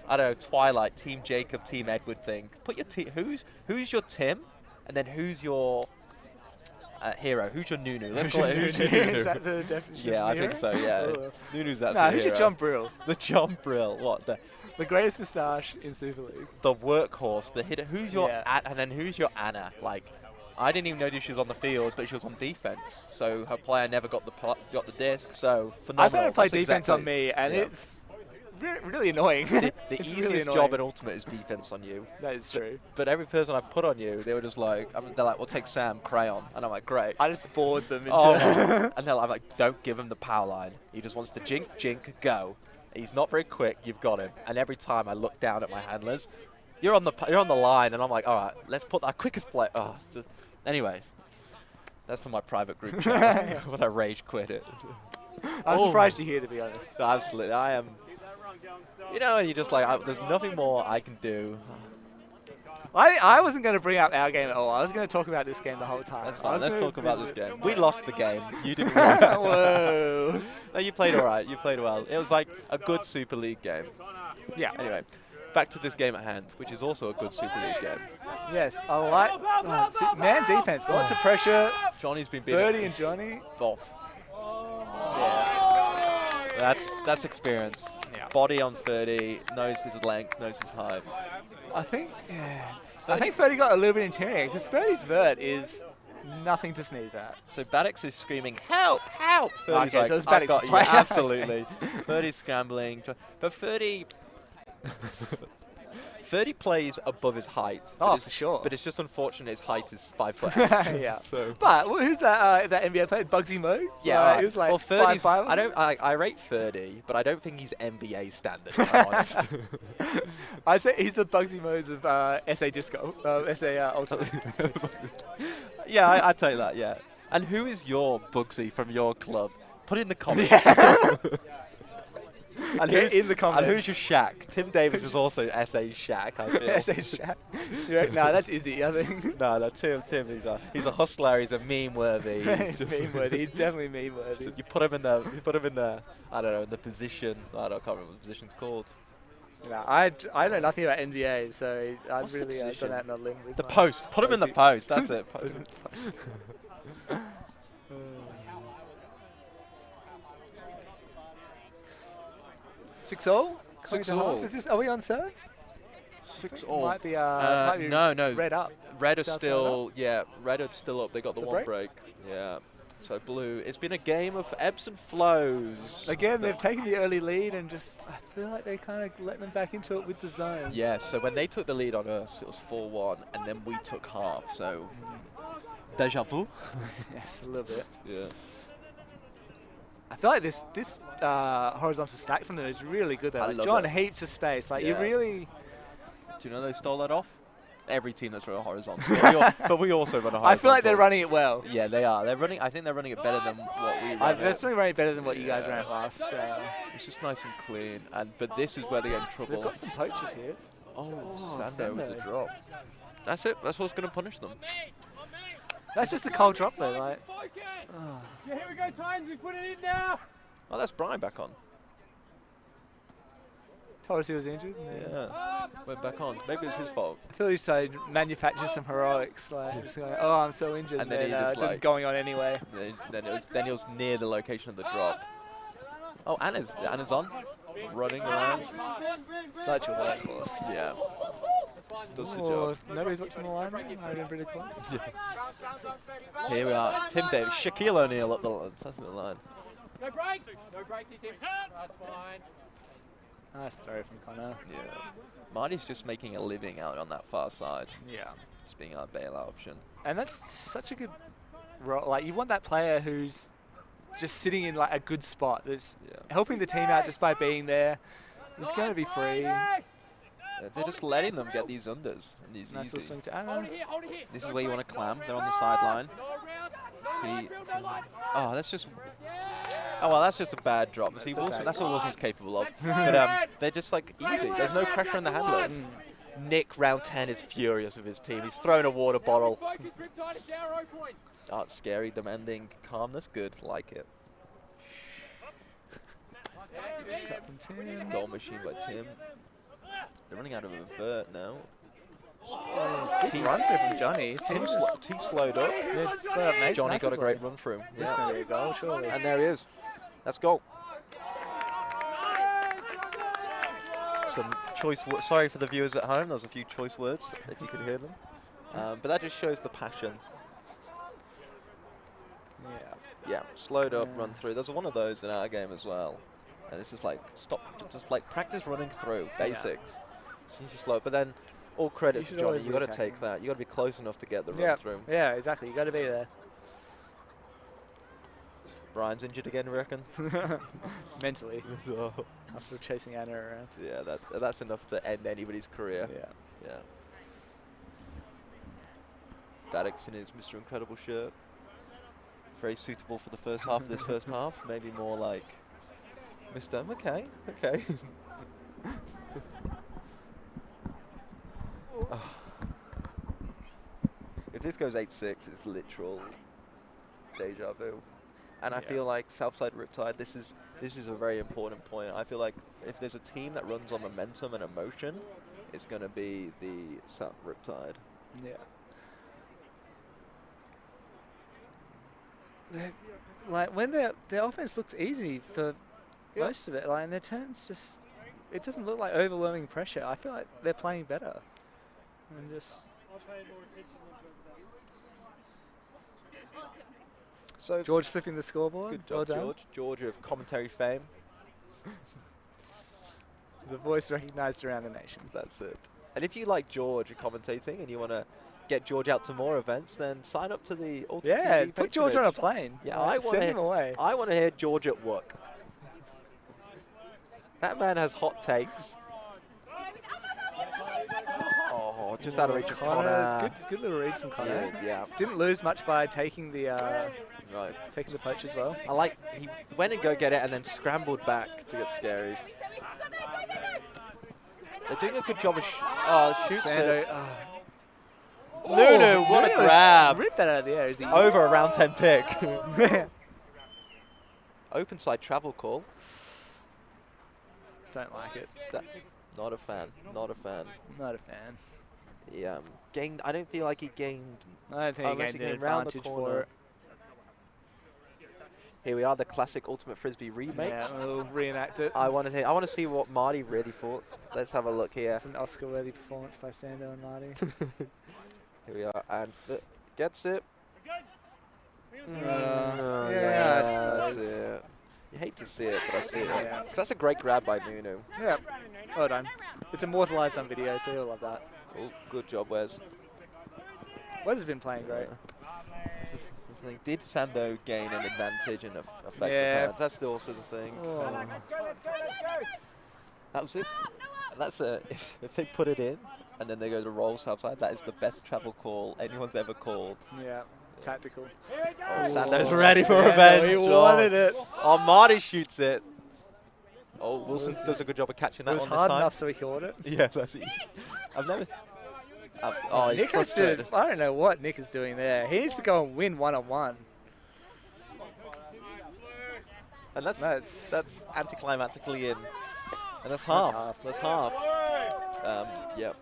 I don't know, Twilight, Team Jacob, Team Edward thing. Put your team. Who's your Tim? And then who's your hero? Who's your Nunu? Let's call it who's your Nunu. Is that the definition? Yeah, I think so, yeah. Nunu's that. No, who's your John Brill? The John Brill. What? The greatest moustache in Super League. The workhorse, the hitter. Who's your and then who's your Anna? Like, I didn't even know she was on the field, but she was on defense. So her player never got the disc. So phenomenal. I've had her play defense on me, and it's really annoying. The It's easiest really job in annoying. Ultimate is defense on you. That is true. But every person I put on you, they were just like, they're like, we'll take Sam, Crayon. And I'm like, great. I just bored them into And they're like, don't give him the power line. He just wants to jink, go. He's not very quick. You've got him. And every time I look down at my handlers, you're on the line, and I'm like, all right, let's put our quickest play. Oh, anyway, that's for my private group chat when I rage quit it. I'm surprised you're here, to be honest. No, absolutely, I am. You know, and you're just like, there's nothing more I can do. I wasn't going to bring up our game at all. I was going to talk about this game the whole time. That's fine. Let's talk about this game. We lost the game. You didn't win. Whoa. No, you played all right. You played well. It was like a good Super League game. Yeah. Anyway, back to this game at hand, which is also a good Super League game. Yes, I like man defense. Lots of pressure. Johnny's been beating Birdie and Johnny. Wolf. Yeah. That's experience. Yeah. Body on 30, knows his length, knows his height. I think Ferdy got a little bit intimidating because Ferdy's vert is nothing to sneeze at. So Maddox is screaming, help, help! Ferdy's Okay, like, so it's I've got Maddox's you. play. Absolutely. Ferdy's scrambling. But Ferdy plays above his height. Oh, for sure. But it's just unfortunate his height is 5'8". Yeah. So. But who's that NBA player? Bugsy Mo? Yeah, he was like well, Ferdy's, 5'5". I rate Ferdy, but I don't think he's NBA standard, if I'm honest. I'd say he's the Bugsy Mo's of SA Disco, SA Ultimate. Yeah, I'd take that, yeah. And who is your Bugsy from your club? Put in the comments. Yeah. And Get in the comments. And who's your Shaq? Tim Davis is also SA Shaq, I feel. SA Shaq. No, that's Izzy, I think. No, Tim, he's a hustler, he's a meme-worthy. He's meme-worthy, he's definitely meme-worthy. You put him in the, I don't know, in the position, I can't remember what the position's called. No, I know nothing about NBA, so I've What's the really position? gone out on a limb with The my post. Put him in the post. That's it. Put him in the post. 6-all? 6-all. Are we on serve? 6-all. Might be no. red up. Red are South still, Red are still up. They got the one break? Yeah. So blue. It's been a game of ebbs and flows. Again, they've taken the early lead and just, I feel like they kind of let them back into it with the zone. Yeah, so when they took the lead on us, it was 4-1, and then we took half, so deja vu? Yes, a little bit. Yeah. I feel like this horizontal stack from them is really good though. I Like love John, that. heaps of space. Like you Yeah. really... Do you know they stole that off? Every team that's run a horizontal. But we also run a horizontal. I feel like they're running it well. Yeah, they are. I think they're running it better than what we I've ran it. definitely run it better than what you guys ran it last. It's just nice and clean. But this is where they get in trouble. They've got some poachers here. Oh, Sando Sando. with the drop. That's it. That's what's going to punish them. That's just a cold drop though. Like, Yeah, here we go, Titans. We put it in now. Oh, that's Brian back on. told us he was injured. Yeah. Went back on. Maybe it's his fault. I feel he started manufacture some heroics, like just going, oh, I'm so injured, And then he just, then like- going on anyway. Then it was near the location of the drop. Oh, Anna's on. Running around. Such a workhorse. Yeah. Does the Oh, job. nobody's watching the line. I've been pretty close. Here we are. Tim Davis. Shaquille O'Neal up the line. That's the line. No break. No break, Tim. That's fine. Nice throw from Connor. Yeah. Marty's just making a living out on that far side. Yeah. Just being our bailout option. And that's such a good role. Like, you want that player who's just sitting in like a good spot. That's helping the team out just by being there. He's going to be free. They're just letting them get these unders and these Nice little easy. swing to Anna. This is where you want to clam. They're on the sideline. Oh, that's just. Oh well, that's just a bad drop. See, Wilson. That's what Wilson's capable of. But they're just like easy. There's no pressure on the handlers. Nick, round 10, is furious with his team. He's throwing a water bottle. Oh, it's scary. Demanding calmness. Good. Like it. Nice cut from Tim. Goal machine by Tim. They're running out of a vert now. Good run through from Johnny. Tim slowed up. Yeah, slowed up Johnny got a massively. great run through. This is going to be a goal, surely. And there he is. That's goal. Some choice words. Sorry for the viewers at home. There was a few choice words, if you could hear them. But that just shows the passion. Yeah. Yeah, slowed up, run through. There's one of those in our game as well. And it's just like, stop, just like practice running through basics. So you just slow, but then all credit to Johnny, you got to take that. You got to be close enough to get the run through. Yeah, exactly. You got to be there. Brian's injured again, you reckon? Mentally. After chasing Anna around. Yeah, that's enough to end anybody's career. Yeah. Yeah. Eriksson is Mr. Incredible shirt. Very suitable for the first half of this first half. Maybe more like Mr. Okay. If this goes 8-6, it's literal deja vu. And I feel like Southside Riptide, this is a very important point. I feel like if there's a team that runs on momentum and emotion, it's going to be the South Riptide. Yeah. Like when their offense looks easy for most of it, like and their turns just, it doesn't look like overwhelming pressure. I feel like they're playing better. And just. So George flipping the scoreboard. Good job, George. George of commentary fame. The voice recognized around the nation. That's it. And if you like George commentating and you want to get George out to more events, then sign up to the Ultimate TV put George on a plane. Yeah, like, send him away. I want to hear George at work. That man has hot takes. Oh, just out of reach of Connor. Good little read from Connor. Yeah. Didn't lose much by taking the taking the poach as well. I like he went and go get it and then scrambled back to get scary. They're doing a good job of shoots it. Nuno, what a grab! Ripped that out of the air. Over a round 10 pick. Open side travel call. Don't like it. Not a fan. Not a fan. Not a fan. He gained. I don't feel like he gained. I don't think he gained an advantage for it. Here we are, the classic Ultimate Frisbee remake. Yeah, we'll reenact it. I want to see what Marty really thought. Let's have a look here. It's an Oscar-worthy performance by Sando and Marty. Here we are, and gets it. Yeah, I suppose. That's it. You hate to see it, but I see it. Because that's a great grab by Nuno. Yeah, well done. It's immortalized on video, so you'll love that. Oh, good job, Wes. Wes has been playing great. Did Sando gain an advantage and affect the balance? That's also the thing. Oh. That was it. That's if they put it in and then they go to roll Southside, that is the best travel call anyone's ever called. Yeah, tactical. Oh, Sando's ready for revenge. He wanted it. Oh, Marty shoots it. Oh, Wilson does a good job of catching that one this time. It was hard enough so he caught it. Yeah, that's it. I've never... he's Nick frustrated. I don't know what Nick is doing there. He needs to go and win one-on-one. And that's anticlimactically in. And that's half. That's half. Yep.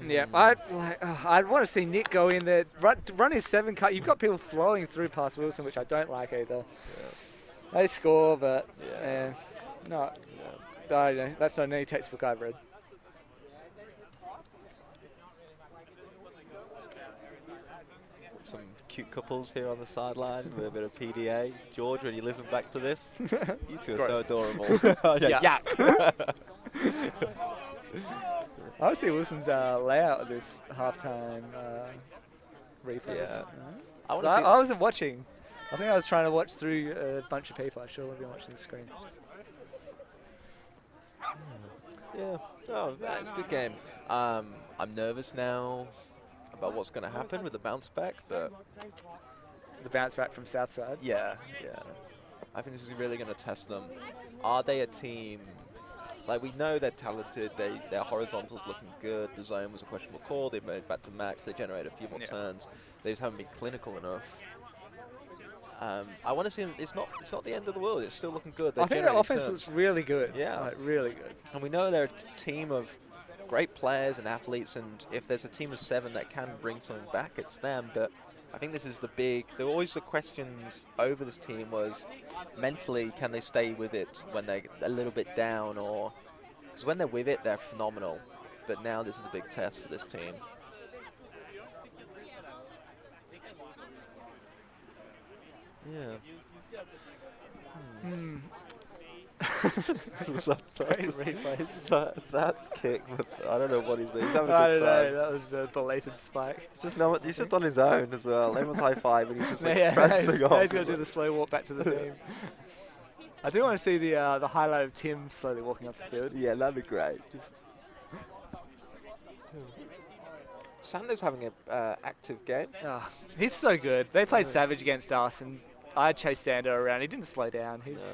Yeah, I'd want to see Nick go in there, run his 7 cut. You've got people flowing through past Wilson, which I don't like either. Yeah. They score, but I don't know. That's not any textbook I've read. Some cute couples here on the sideline with a bit of PDA. George, when you listen back to this, you two are so adorable. Yak. I want to see Wilson's layout of this halftime replays. Yeah. I wasn't watching. I think I was trying to watch through a bunch of people. I sure would be watching the screen. Yeah. Oh, it's a good game. I'm nervous now about what's going to happen with the bounce back, but the bounce back from Southside. Yeah. I think this is really going to test them. Are they a team? Like, we know they're talented. Their horizontals looking good. The zone was a questionable call. They made it back to max. They generated a few more turns. They just haven't been clinical enough. I want to see them. It's not the end of the world. It's still looking good. I think their offense looks really good. Yeah, like really good. And we know they're a team of great players and athletes. And if there's a team of 7 that can bring something back, it's them. But I think this is the big. There were always the questions over this team was mentally, can they stay with it when they're a little bit down, or because when they're with it, they're phenomenal. But now this is a big test for this team. Yeah. that kick, I don't know what he's doing. He's having a I good don't time. know, that was the belated spike. He's just on his own as well. Everyone's high five and he's just like Yeah, prancing off. he's got to do the slow walk back to the team. I do want to see the highlight of Tim slowly walking off the field. Yeah, that'd be great. Sando's having an active game. Oh, he's so good. They played Savage against us, and I chased Sando around. He didn't slow down. He's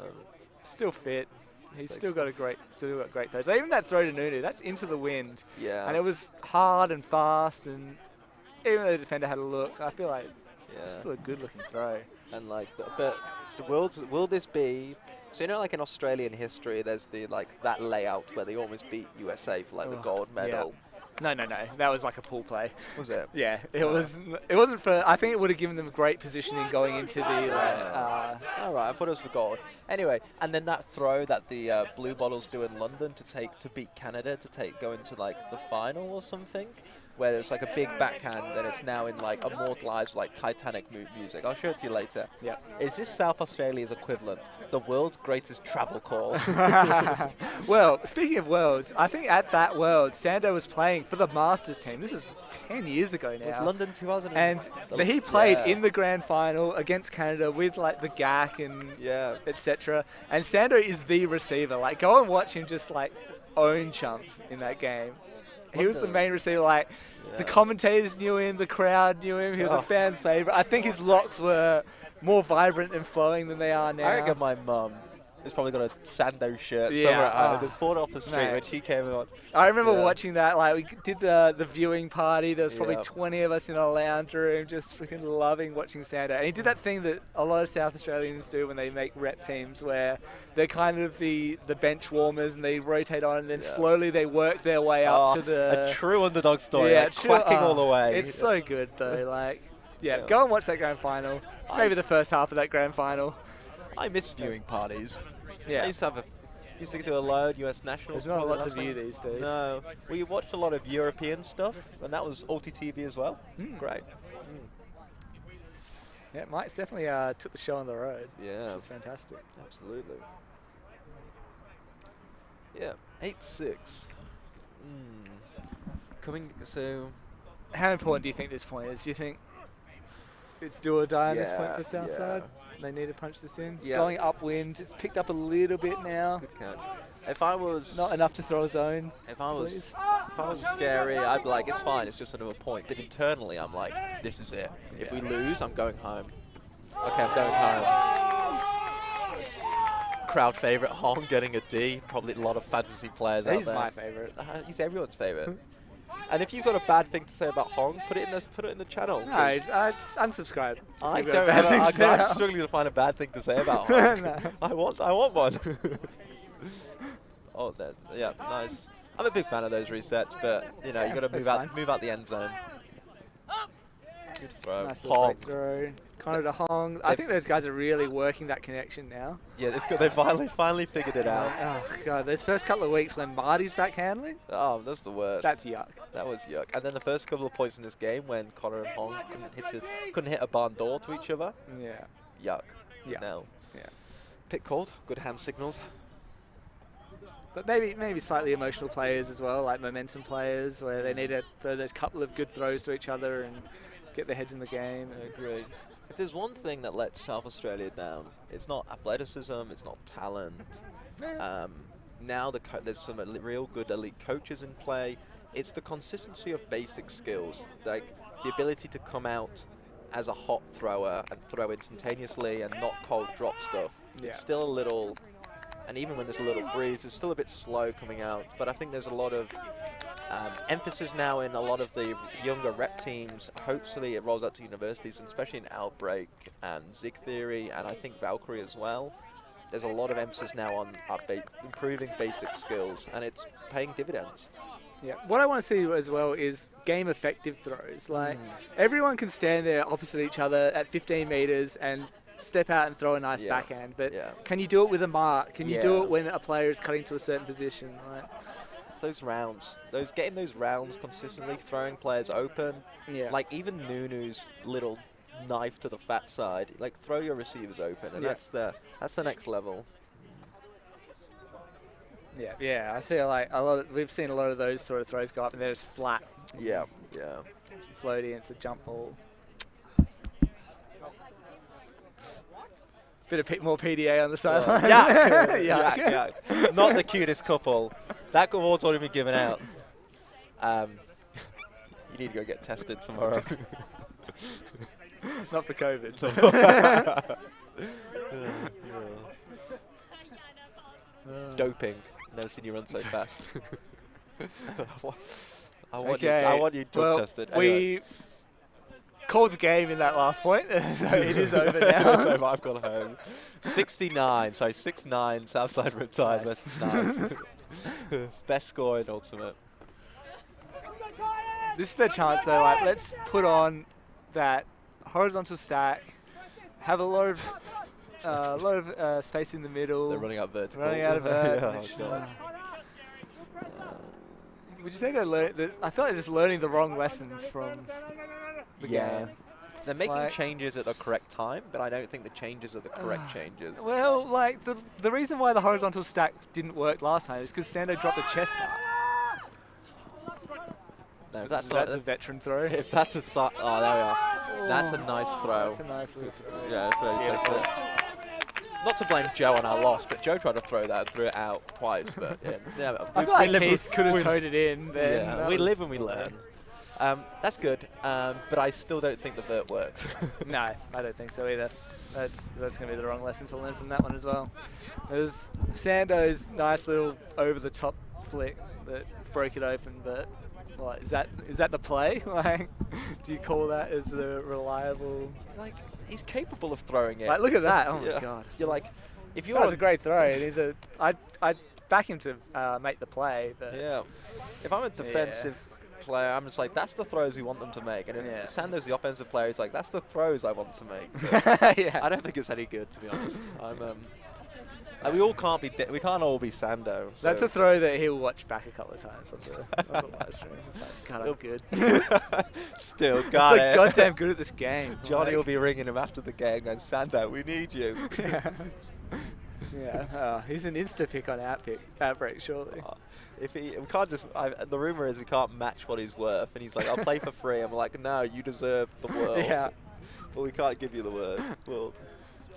still fit. He's still got great throws. Even that throw to Nunu, that's into the wind. Yeah. And it was hard and fast, and even though the defender had a look, I feel like it's still a good-looking throw. And like, but will this be? So like in Australian history, there's that layout where they almost beat USA for the gold medal. Yeah. No. That was like a pool play. Was it? Yeah. It wasn't for. I think it would have given them great positioning going into the. All right. I thought it was for gold. Anyway, and then that throw that the Blue Bottles do in London to beat Canada to go into the final or something, where there's a big backhand and it's now in immortalized Titanic music. I'll show it to you later. Yeah. Is this South Australia's equivalent? The world's greatest travel call. Well, speaking of worlds, I think at that world, Sando was playing for the Masters team. This is 10 years ago now. It's London 2000. And he played in the grand final against Canada with the GAC and etc. And Sando is the receiver. Go and watch him just own chumps in that game. He was the main receiver. The commentators knew him, the crowd knew him. He was a fan favorite. I think his locks were more vibrant and flowing than they are now. I reckon my mum has probably got a Sando shirt somewhere at home. Just bought it off the street when she came on. I remember watching that. We did the viewing party. There was probably 20 of us in a lounge room just freaking loving watching Sando. And he did that thing that a lot of South Australians do when they make rep teams, where they're kind of the bench warmers and they rotate on and then slowly they work their way up to the... A true underdog story, quacking all the way. It's so good though. Go and watch that grand final. Maybe the first half of that grand final. I miss viewing parties. Yeah. I used to do a load US nationals. There's not a lot to view these days. No. We watched a lot of European stuff, and that was OTTV as well. Great. Yeah, Mike's definitely took the show on the road. Yeah. It's fantastic. Absolutely. Yeah. 8-6. So... How important do you think this point is? Do you think it's do or die on this point for Southside? They need to punch this in. Yeah. Going upwind, it's picked up a little bit now. Good catch. If I was... Not enough to throw a zone. If I was scary, I'd be it's fine, it's just another point. But internally, I'm this is it. If we lose, I'm going home. Okay, I'm going home. Crowd favourite, Hong getting a D. Probably a lot of fantasy players out there. He's my favourite. He's everyone's favourite. And if you've got a bad thing to say about Hong, put it in the channel. No, I unsubscribe. I'm struggling to find a bad thing to say about Hong. No. I want one. Nice. I'm a big fan of those resets, but you got to move out the end zone. Good throw. Nice little throw. Connor to Hong. I think those guys are really working that connection now. Yeah, they finally figured it out. Oh god, those first couple of weeks when Marty's back handling. Oh, that's the worst. That's yuck. That was yuck. And then the first couple of points in this game when Connor and Hong couldn't hit a barn door to each other. Yeah. Yuck. Yeah. No. Yeah. Pit called. Good hand signals. But maybe slightly emotional players as well, like momentum players, where they need to throw those couple of good throws to each other and get their heads in the game. I agree. If there's one thing that lets South Australia down, it's not athleticism, it's not talent. Now there's some real good elite coaches in play. It's the consistency of basic skills, the ability to come out as a hot thrower and throw instantaneously and not cold drop stuff. Yeah. It's still a little, and even when there's a little breeze, it's still a bit slow coming out. But I think there's a lot of emphasis now in a lot of the younger rep teams. Hopefully it rolls out to universities, and especially in Outbreak and Zig Theory, and I think Valkyrie as well. There's a lot of emphasis now on improving basic skills, and it's paying dividends. Yeah. What I want to see as well is game effective throws. Everyone can stand there opposite each other at 15 meters and step out and throw a nice backhand, but can you do it with a mark? Can you do it when a player is cutting to a certain position? Right? Those rounds, getting those rounds consistently, throwing players open. Yeah. Even Nunu's little knife to the fat side. Like, throw your receivers open, and that's the next level. Yeah. I see like we've seen a lot of those sort of throws go up, and they're just flat. Yeah. Floaty, it's a jump ball. Bit of more PDA on the sideline. Yeah. Not the cutest couple. That award's already been given out. You need to go get tested tomorrow. Not for COVID. Doping. Never seen you run so fast. I want you drug tested. Anyway. We called the game in that last point, so it is over now. It's over. I've gone home. 69. Sorry, 6-9. Southside Riptide. Nice. That's nice. Best score in Ultimate. This is the chance though, like let's put on that horizontal stack, have a lot of space in the middle. They're running out vertical. Running out of vert. God. Would you say I feel like they're just learning the wrong lessons from the game. They're making changes at the correct time, but I don't think the changes are the correct changes. Well, like the reason why the horizontal stack didn't work last time is because Sando dropped a chest mark. No, that's a veteran throw. If that's a there we are. That's a nice throw. That's a nice little throw. Yeah, it's very beautiful. Not to blame Joe on our loss, but Joe tried to throw that and threw it out twice. But I feel like Keith could have towed it in. Then we live and we learn. That's good, but I still don't think the vert works. No, I don't think so either. That's going to be the wrong lesson to learn from that one as well. There's Sando's nice little over-the-top flick that broke it open, but what, is that the play? Like, do you call that as the reliable? Like, he's capable of throwing it. Like, look at that! Oh my God! You're like, if you that was a great throw. And I'd back him to make the play. But yeah, if I'm a defensive player, I'm just like, that's the throws we want them to make. And if Sando's the offensive player, it's like, that's the throws I want to make. I don't think it's any good, to be honest. Like, we can't all be Sando. So. That's a throw that he'll watch back a couple of times on the live stream. It's like, God, I'm good. Still got it. Goddamn good at this game. Johnny will be ringing him after the game going, Sando, we need you. Yeah, he's an insta pick on Outbreak, surely. We can't just. The rumor is we can't match what he's worth, and he's like, "I'll play for free." I'm like, "No, you deserve the world." Yeah, but we can't give you the world.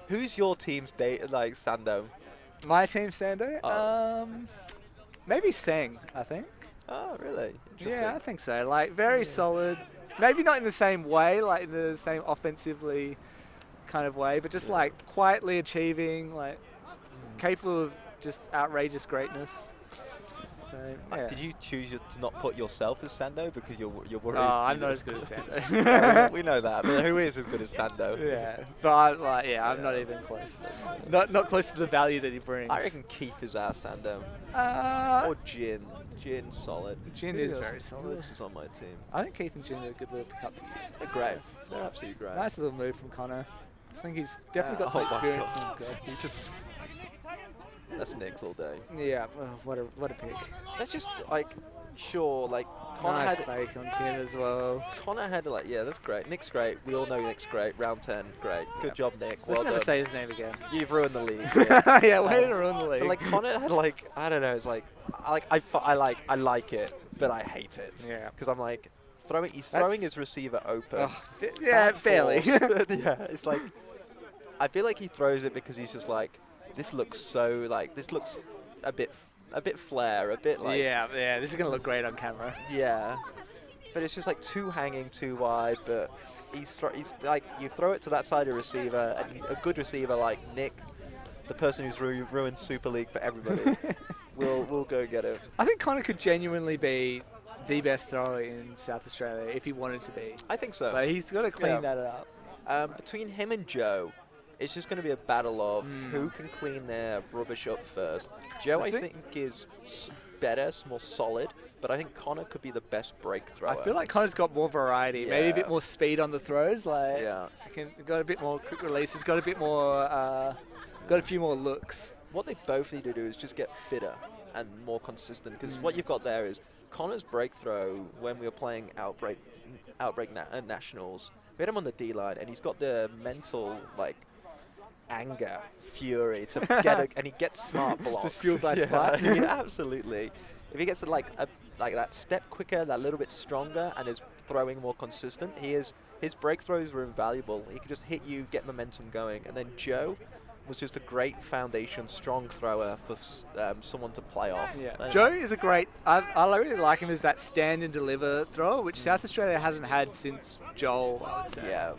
Who's your team's Sando? My team Sando? Maybe Seng, I think. Oh, really? Yeah, I think so. Like, very solid. Maybe not in the same way, like in the same offensively kind of way, but just like quietly achieving, like capable of just outrageous greatness. So, Did you choose to not put yourself as Sando because you're worried? Oh, I'm not as good as Sando. We know that, but who is as good as Sando? Yeah, but I'm not even close. Not close to the value that he brings. I reckon Keith is our Sando. Or Jin. Jin's solid. Jin is very solid. Who else is on my team? I think Keith and Jin are a good little pickup for you. They're great. They're absolutely great. Nice little move from Connor. I think he's definitely got some experience. He just. That's Nick's all day. Yeah, what a pick. That's just Connor nice had fake on Tim as well. Connor had that's great. Nick's great. We all know Nick's great. Round 10, great. Good job, Nick. Let's never say his name again. You've ruined the league. Yeah, way to ruin the league. But Connor had I don't know. It's I like it, but I hate it. Yeah. Because I'm like, he's throwing his receiver open. Yeah, barely. Yeah, it's like, I feel like he throws it because he's just like, this looks a bit flare, a bit like... Yeah, this is going to look great on camera. Yeah. But it's just like too hanging, too wide, but he's like, you throw it to that side of receiver, and a good receiver like Nick, the person who's ruined Super League for everybody, will go get it. I think Connor could genuinely be the best thrower in South Australia if he wanted to be. I think so. But he's got to clean that up. Between him and Joe, it's just going to be a battle of who can clean their rubbish up first. Joe, I think is better, more solid, but I think Connor could be the best break thrower. I feel like Connor's got more variety, maybe a bit more speed on the throws. Like, got a bit more quick releases, got a bit more, got a few more looks. What they both need to do is just get fitter and more consistent, because what you've got there is Connor's break throw when we were playing Outbreak Nationals We had him on the D line, and he's got the mental like anger, fury to get and he gets smart blocks. Just fueled by smart. Yeah, absolutely. If he gets like that step quicker, that little bit stronger, and is throwing more consistent, his break throws were invaluable. He could just hit you, get momentum going, and then Joe was just a great foundation, strong thrower for someone to play off. Yeah. Joe is a great. I really like him as that stand and deliver thrower, which South Australia hasn't had since Joel, I would say. Yeah.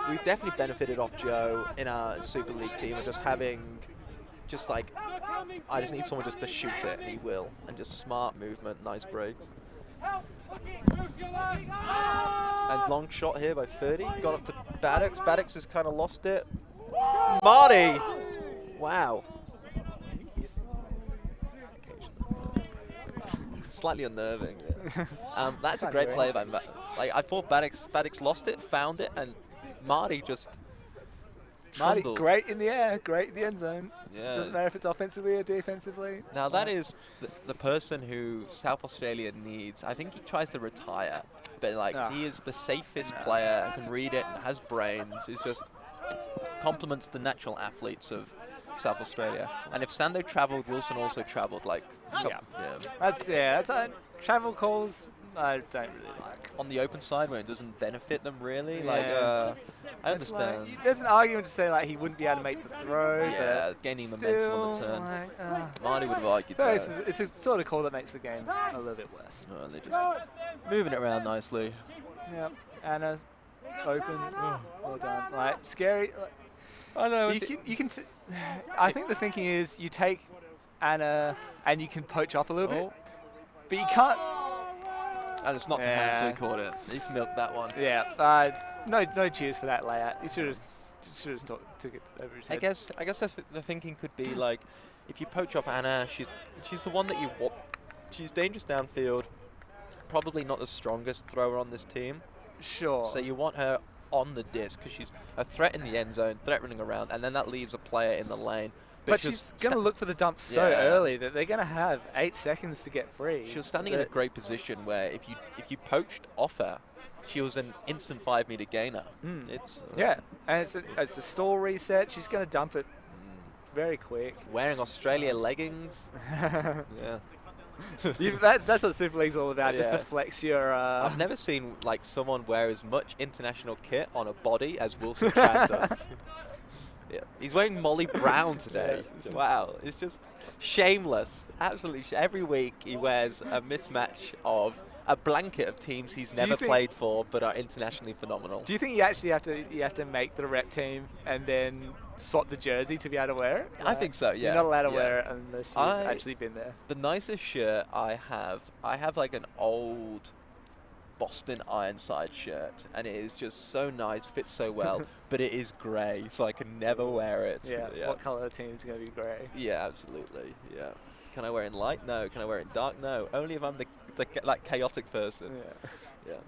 We've definitely benefited off Joe in our Super League team of just having, like, I just need someone just to shoot it, and he will. And just smart movement, nice breaks. And long shot here by 30. Got up to Maddox. Maddox has kind of lost it. Marty! Wow. Slightly unnerving. Yeah. That's a great play by Maddox. Like, I thought Maddox lost it, found it, and Marty just trundled. Great in the air, great in the end zone. Yeah. Doesn't matter if it's offensively or defensively. Now that is the person who South Australia needs. I think he tries to retire, but like he is the safest player, can read it, and has brains. He's just complements the natural athletes of South Australia. And if Sando travelled, Wilson also travelled. Like, that's travel calls. I don't really like. On the open side where it doesn't benefit them really. Yeah. Like, I understand. Like, there's an argument to say like he wouldn't be able to make the throw. Yeah, but gaining momentum on the turn. Marty would have argued that. It's a sort of call that makes the game a little bit worse. No, they're just moving it around nicely. Yeah, Anna, open, well done. Like scary. Like, I know. You can. I think the thinking is you take Anna and you can poach off a little bit, but you can't. And it's not the hand, so he caught it. He's milked that one. Yeah, no cheers for that layout. He should have took it over his head. I guess the thinking could be like, if you poach off Anna, she's the one that you want. She's dangerous downfield. Probably not the strongest thrower on this team. Sure. So you want her on the disc because she's a threat in the end zone, threat running around, and then that leaves a player in the lane. But she's going to look for the dump so early that they're going to have 8 seconds to get free. She was standing in a great position where if you poached off her, she was an instant 5-meter gainer. It's and it's a stall reset. She's going to dump it very quick. Wearing Australia leggings. Yeah. That's what Super League's all about, just to flex your... I've never seen like someone wear as much international kit on a body as Wilson Chan does. Yeah. He's wearing Molly Brown today. Wow, it's just shameless. Absolutely. Every week he wears a mismatch of a blanket of teams he's never played for but are internationally phenomenal. Do you think you actually have to make the rep team and then swap the jersey to be able to wear it? I think so, yeah. You're not allowed to wear it unless you've actually been there. The nicest shirt I have like an old Boston Ironside shirt, and it is just so nice, fits so well, but it is grey, so I can never wear it. Yeah. What colour team is going to be grey? Yeah, absolutely. Yeah. Can I wear it in light? No. Can I wear it in dark? No. Only if I'm the like chaotic person. Yeah.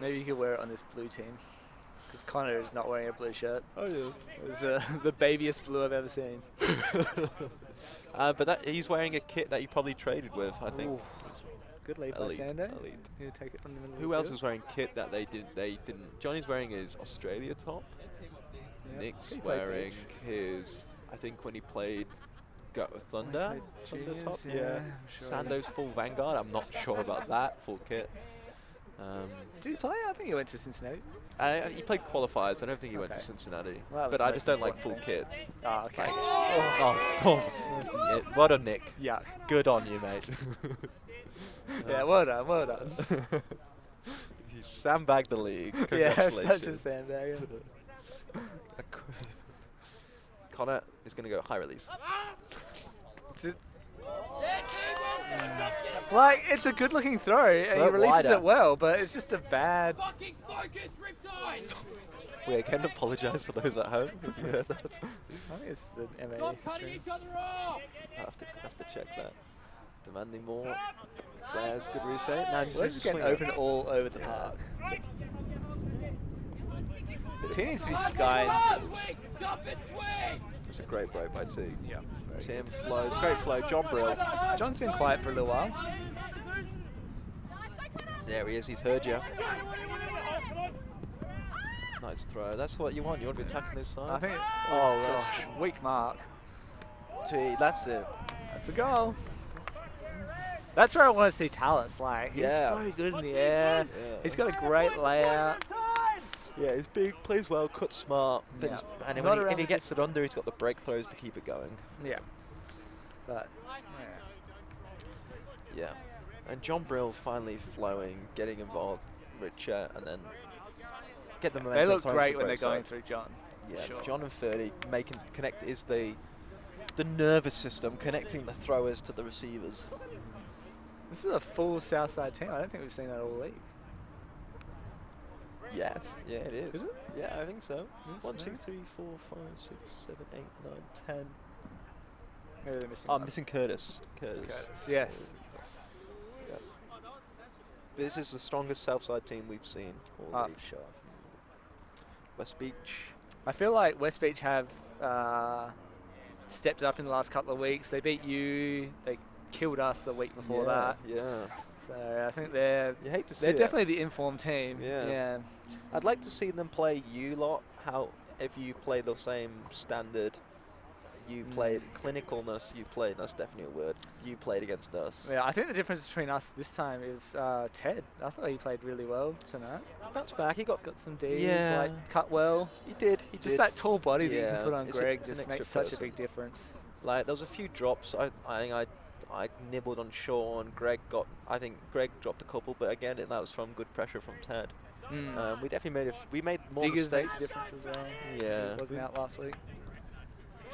Maybe you could wear it on this blue team, because Connor is not wearing a blue shirt. Oh yeah. It's the babyest blue I've ever seen. But he's wearing a kit that he probably traded with, I think. Ooh. Good lead by Sando. Elite. Take it from the middle. Who else was wearing kit that they didn't? Johnny's wearing his Australia top. Yeah. Nick's wearing his, I think when he played Thunder top. Yeah. Sure. Sando's full Vanguard. I'm not sure about that full kit. Did he play? I think he went to Cincinnati. He played qualifiers. I don't think he went to Cincinnati. Well, but I just don't like full kits. Oh, okay. Yeah, well done, Nick. Yuck. Good on you, mate. Yeah, well done. You sandbagged the league. Yeah, such a sandbagger. Connor is going to go high release. Like, it's a good-looking throw, and he releases it well, but it's just a bad... We again apologise for those at home, if you heard that. I think it's an MA stream. I have to check that. Demanding more. Where's good reset? No, Let's just get open all over the park. T needs to be skying. It's a great break by T. Yeah. Tim flows, great flow. John Brill. John's been quiet for a little while. There he is. He's heard you. Nice throw. That's what you want. You want to be tackling this side. I think. Oh, Gosh, weak mark. That's it. That's a goal. That's where I want to see Tallis. Like, he's Yeah. so good in the air. Yeah. He's got a great layout. Yeah, he's big, plays well, cuts smart. But Yeah. and Not if around he the gets it under, he's got the break throws to keep it going. Yeah. But, Yeah. And John Brill finally flowing, getting involved, Richard, and then get the momentum. they look throwing great to when they're both going sides. through John. Yeah, Sure. John and Ferdy making connect is the nervous system connecting the throwers to the receivers. This is a full Southside team. I don't think we've seen that all league. Yes, yeah, it is. Is it? Yeah, I think so. Yes, 1, 2, no. 3, 4, 5, 6, 7, 8, 9, 10. Maybe they're missing Oh, one. missing Curtis. Curtis. Yes. Yep. This is the strongest Southside team we've seen all Oh, league. for sure. West Beach. I feel like West Beach have stepped up in the last couple of weeks. They beat you. They killed us the week before that. Yeah. So I think they're You hate to see they're it. definitely the informed team. Yeah. I'd like to see them play you lot. How if you play the same standard, you played clinicalness. You played. That's definitely a word. You played against us. Yeah, I think the difference between us this time is Ted. I thought he played really well tonight. Bounce back. He got. Got some Ds, Yeah. like cut well. He did. He Just did. that tall body that you Yeah, can put on it's Greg it's just an makes extra such a person. big difference. Like there was a few drops. I think I nibbled on Sean. Greg got. I think Greg dropped a couple, but again, that was from good pressure from Ted. We definitely made more Diggers mistakes. makes a difference as well. Yeah. He wasn't out last week.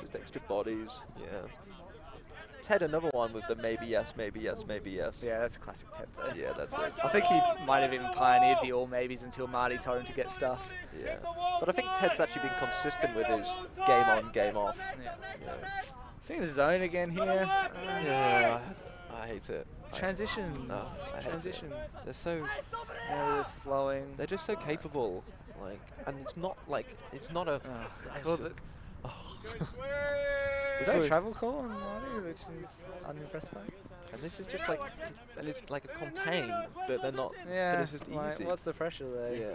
Just extra bodies. Yeah. Ted, another one with the maybe yes, maybe yes, maybe yes. Yeah, that's a classic Ted though. Yeah, that's it. I think he might have even pioneered the all maybes until Marty told him to get stuffed. Yeah. But I think Ted's actually been consistent with his game on, game off. Yeah. Yeah. Seeing the zone again here. Yeah. I hate it. Transition. No, I hate Transition. it. They're so. Just flowing. They're just so capable. Like, and it's not like it's not a. Called it. Was that a travel call on Marty, which is unimpressed by? And this is just like, and it's like a contain, but they're not. Yeah. But it's just Like, easy. what's the pressure there? Yeah.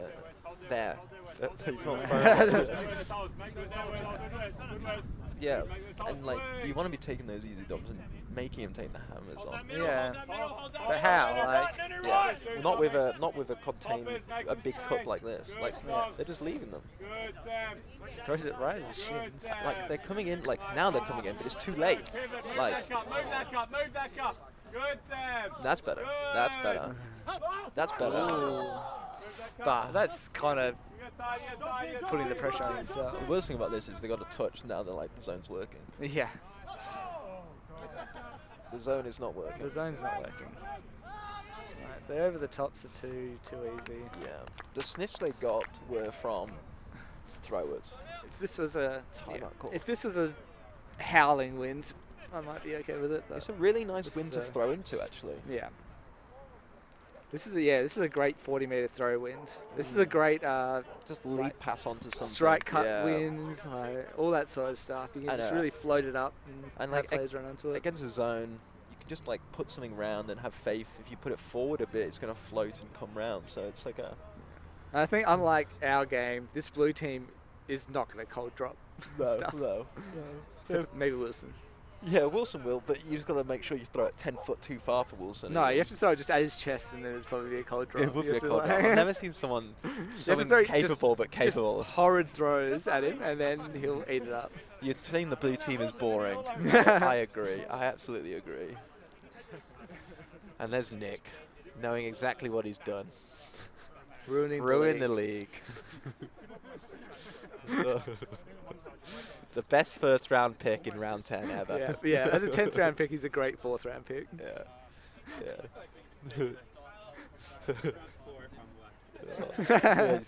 There. He's not throwing. Yeah. And like, you want to be taking those easy jobs and making him take the hammers on. Yeah. But how? Like. Yeah. Not with a contain, a big cup like this. Like, they're just leaving them. He throws it right at his shins. Like they're coming in. Like now they're coming in, but it's too late. Like. Move that cup. Good, Sam. That's better. That's better. That's better. But that's kind of putting the pressure on himself. The worst thing about this is they got a touch. Now they're like the zone's working. Yeah. The zone is not working. The zone's not working. Right, the over the tops are too easy. Yeah. The sniffs they got were from throwers. If this was a Timeout call. if this was a howling wind, I might be okay with it. But It's a really nice this wind is to a- throw into, actually. yeah. This is a great 40-meter throw wind. This is a great Just lead pass onto something. strike cut yeah. winds, like, all that sort of stuff. You can I just know. really float it up and And have like, players run onto it. Against a zone, you can just like put something round and have faith. If you put it forward a bit, it's going to float and come round. So it's like a. I think unlike our game, this blue team is not going to cold drop stuff. No. Except maybe Wilson. Yeah, Wilson will, but you just got to make sure you throw it 10 foot too far for Wilson. No, you have to throw it just at his chest, and then it's probably a cold drop. It would You be a have to, cold like- drop. I've never seen someone throw it capable but capable. Just horrid throws at him, and then he'll eat it up. You're saying the blue team is boring. I agree. I absolutely agree. And there's Nick, knowing exactly what he's done. Ruining The league. The best first round pick in round 10 ever. Yeah. As a 10th round pick, he's a great 4th round pick. Yeah.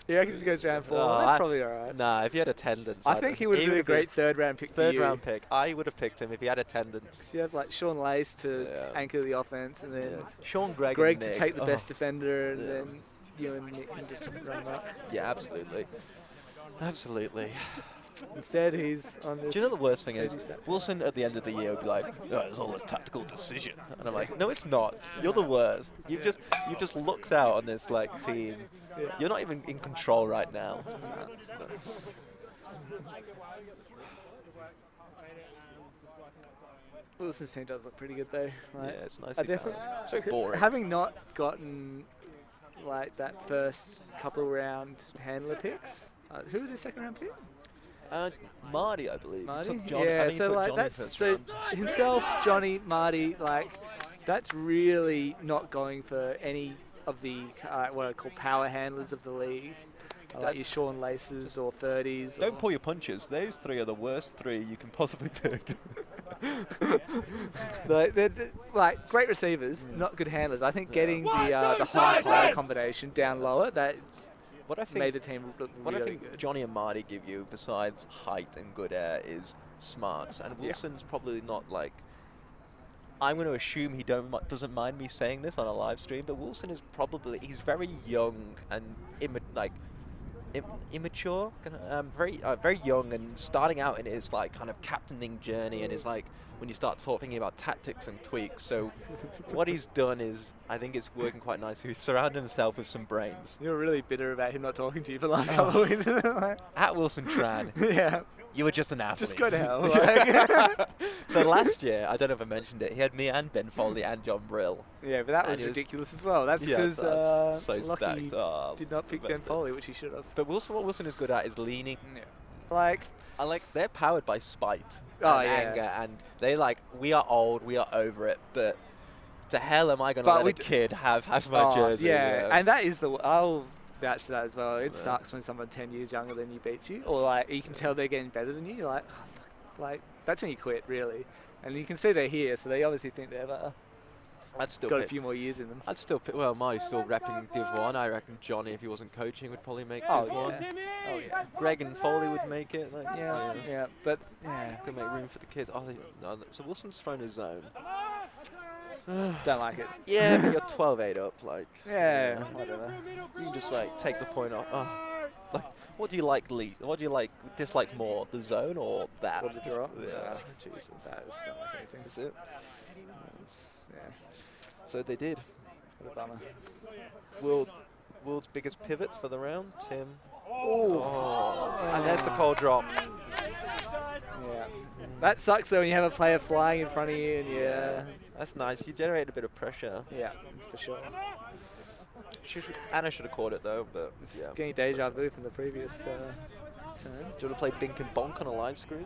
He reckons he goes round 4. Oh, That's probably alright. Nah, if he had attendance. I think he would have been a great 3rd round pick for you. 3rd round pick. I would have picked him if he had attendance. You have like Sean Lace to Yeah. anchor the offense, and then Sean Greg Greg and to Nick. take the Oh, best defender, and Yeah. then you and Nick can just run up. Yeah, absolutely. Absolutely. Instead, he's on this. Do you know the worst thing is? 30 step. Wilson at the end of the year would be like, oh, it's all a tactical decision. And I'm like, no, it's not. You're the worst. You've just looked out on this like team. Yeah. You're not even in control right now. Wilson's team does look pretty good though. Like, Yeah, it's nice. I definitely, It's very boring. having not gotten like that first couple round handler picks, who was his second round pick? Marty, I believe. He Marty? took John, I Yeah, think he so took like Johnny that's first so round. himself, Johnny, Marty, like that's really not going for any of the what I call power handlers of the league. Like your Sean Laces or 30s. Don't pull your punches. Those three are the worst three you can possibly pick. they're like great receivers, not good handlers. I think getting the high player combination down lower that What I think made the team look What really I think good. Johnny and Marty give you, besides height and good air, is smarts. And Wilson's probably not like. I'm going to assume he doesn't mind me saying this on a live stream, but Wilson is he's very young and immature, very young and starting out in his like kind of captaining journey, and is like when you start thinking about tactics and tweaks. So what he's done is, I think it's working quite nicely. He's surrounded himself with some brains. You're really bitter about him not talking to you for the last couple of weeks. At Wilson Tran, Yeah, you were just an athlete. just go to hell. Like. So last year, I don't know if I mentioned it, he had me and Ben Foley and John Brill. Yeah, but that And was he was- ridiculous as well. That's Yeah, because that's so Lucky stacked. Oh, did not pick Ben messed up. Foley, which he should have. But what Wilson is good at is leaning. Yeah. Like, I like, they're powered by spite Oh, and yeah. anger, and they like, we are old, we are over it, but to hell am I going to But let we a kid have my jersey? Yeah, you know? and that is I'll vouch for that as well. It sucks when someone 10 years younger than you beats you, or like you can tell they're getting better than you. You're like, oh, fuck. Like that's when you quit, really. And you can see they're here, so they obviously think they've I'd still got a pick, few more years in them. I'd still pick, well, Marty's still repping Div 1. I reckon Johnny, if he wasn't coaching, would probably make Oh, Div 1. yeah. Oh yeah. Greg and Foley would make it. Like, Yeah, but yeah, Could make room for the kids. Oh, so Wilson's thrown his zone. don't like it. Yeah, but you're 12-8 up, like. Yeah, whatever. You can just like take the point off. Oh. Like, what do you like least? What do you dislike more, the zone or that? Or the draw? Yeah. Jesus, that is don't like anything. Is it? Yeah, So they did. what a bummer. World's biggest pivot for the round, Tim. Oh. And there's the cold drop. Yeah. That sucks though when you have a player flying in front of you and That's nice. You generated a bit of pressure. yeah, for sure. Anna should have caught it though, but It's yeah. getting deja vu from the previous turn. Do you want to play Bink and Bonk on a live screen?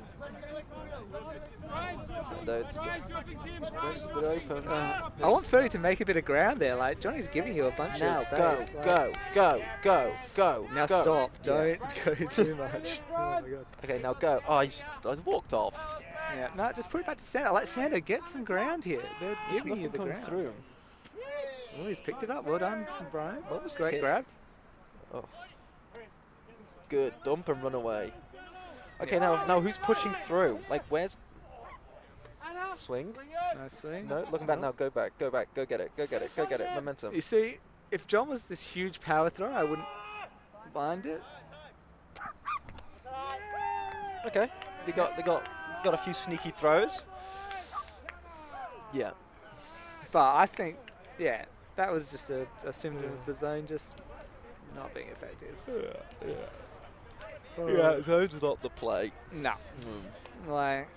No, it's a bit open. I want 30 to make a bit of ground there. Like Johnny's giving you a bunch of Now space. go. Now go. stop. Yeah. Don't go too much. Oh my god. Okay, now go. Oh, I walked off. Yeah. No, just put it back to Sander. Like Sander, get some ground here. They're There's giving you nothing the coming ground. through. Oh, he's picked it up. Well done from Brian. What was Great Kit? grab. Oh. Good. Dump and run away. Okay, now who's pushing through? Like, where's... Swing? Nice swing. No, looking back now. Go back. Go get it. Momentum. You see, if John was this huge power throw, I wouldn't mind it. Okay. They got a few sneaky throws. Yeah. But I think, yeah, that was just a symptom of the zone just not being effective. Yeah, zone's not the play. No. Like,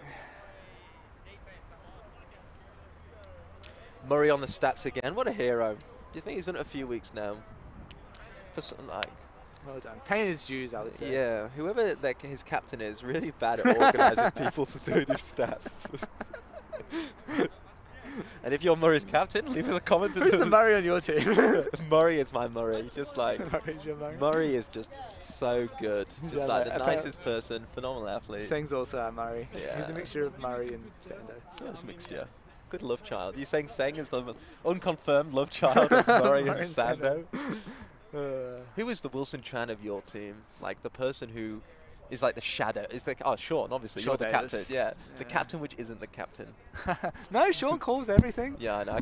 Murray on the stats again. What a hero. Do you think he's done it a few weeks now? For something like... well done. Paying his dues, I would say. Yeah, whoever his captain is, really bad at organising people to do these stats. And if you're Murray's captain, leave us a comment. Who's the Murray on your team? Murray is my Murray. He's just like... Murray's your Murray. Murray is just so good. Who's Just that, like mate? the Apparel? nicest person, phenomenal athlete. Seng's also our Murray. Yeah. He's a mixture of Murray and Sando. Nice mixture. Good love child. You're saying Seng is the unconfirmed love child of Murray Murray and and Sando? Sando. Who is the Wilson Tran of your team? Like the person who is like the shadow. It's like, oh, Sean, obviously. Sean You're the Davis. captain. Yeah. The Yeah. captain which isn't the captain. No, Sean calls everything. Yeah, I know. I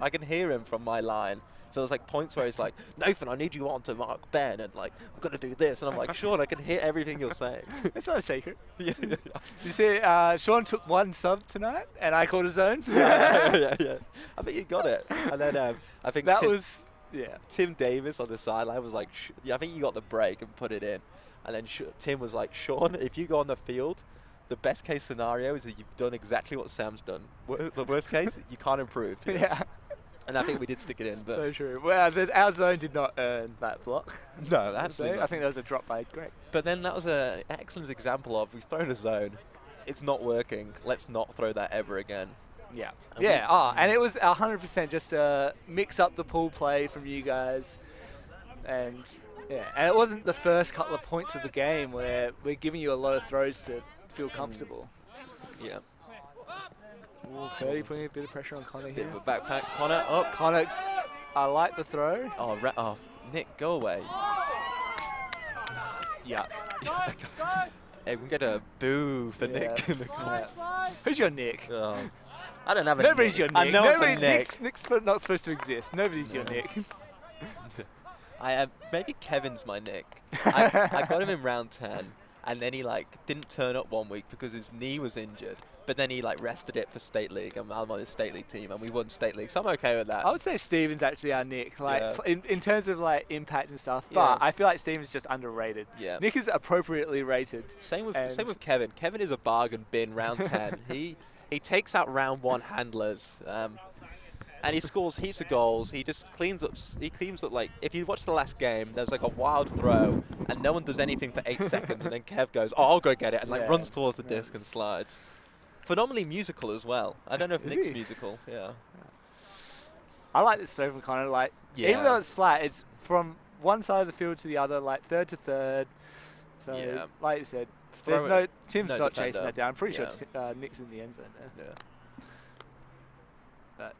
can hear him from my line So there's like points where he's like, Nathan, I need you on to mark Ben, and like, I'm going to do this. And I'm like, Sean, I can hear everything you're saying. It's not a secret. Yeah. You see, Sean took one sub tonight, and I called his own. yeah. I think you got it. And then I think that was, yeah. Tim Davis on the sideline was like, I think you got the break and put it in. And then Tim was like, Sean, if you go on the field, the best case scenario is that you've done exactly what Sam's done. The worst case, you can't improve. Yeah. And I think we did stick it in. But so true. Well, our zone did not earn that block. No, absolutely. I think that was a drop by Greg. But then that was an excellent example of, we've thrown a zone, it's not working, let's not throw that ever again. Yeah. And it was 100% just mix up the pool play from you guys. And it wasn't the first couple of points of the game where we're giving you a lot of throws to feel comfortable. Yeah. Ooh, 30 putting a bit of pressure on Connor here. Bit of a backpack. Connor up. Connor, I like the throw. Oh, Nick, go away. Yuck. Hey, we can get a boo for Nick in the comments. Who's your Nick? Oh. I don't have a Nobody's your Nick. I know it's a Nick. Nick's not supposed to exist. Nobody's your Nick. Maybe Kevin's my Nick. I got him in round 10, and then he didn't turn up one week because his knee was injured. But then he rested it for State League, and I'm on his State League team, and we won State League, so I'm okay with that. I would say Steven's actually our Nick, in terms of impact and stuff. But I feel like Steven's just underrated. Yeah. Nick is appropriately rated. Same with Kevin. Kevin is a bargain bin round 10. He takes out round 1 handlers, and he scores heaps of goals. He just cleans up. He cleans up if you watch the last game, there's a wild throw, and no one does anything for 8 seconds, and then Kev goes, "Oh, I'll go get it," and runs towards the disc and slides. Phenomenally musical as well. I don't know if Nick's musical. Yeah. I like this throw from Connor. Even though it's flat, it's from one side of the field to the other, third to third. So, like you said, Tim's not chasing that down. I'm pretty sure Nick's in the end zone there.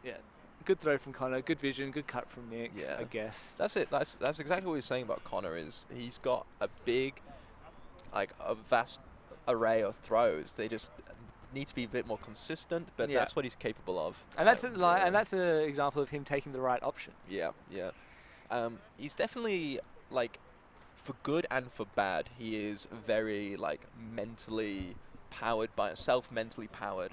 Yeah. But good throw from Connor. Good vision. Good cut from Nick. Yeah. I guess. That's it. That's exactly what he's saying about Connor. Is he's got a big, a vast array of throws. They just need to be a bit more consistent, but that's what he's capable of. And that's an example of him taking the right option. Yeah. He's definitely for good and for bad. He is very mentally powered mentally powered.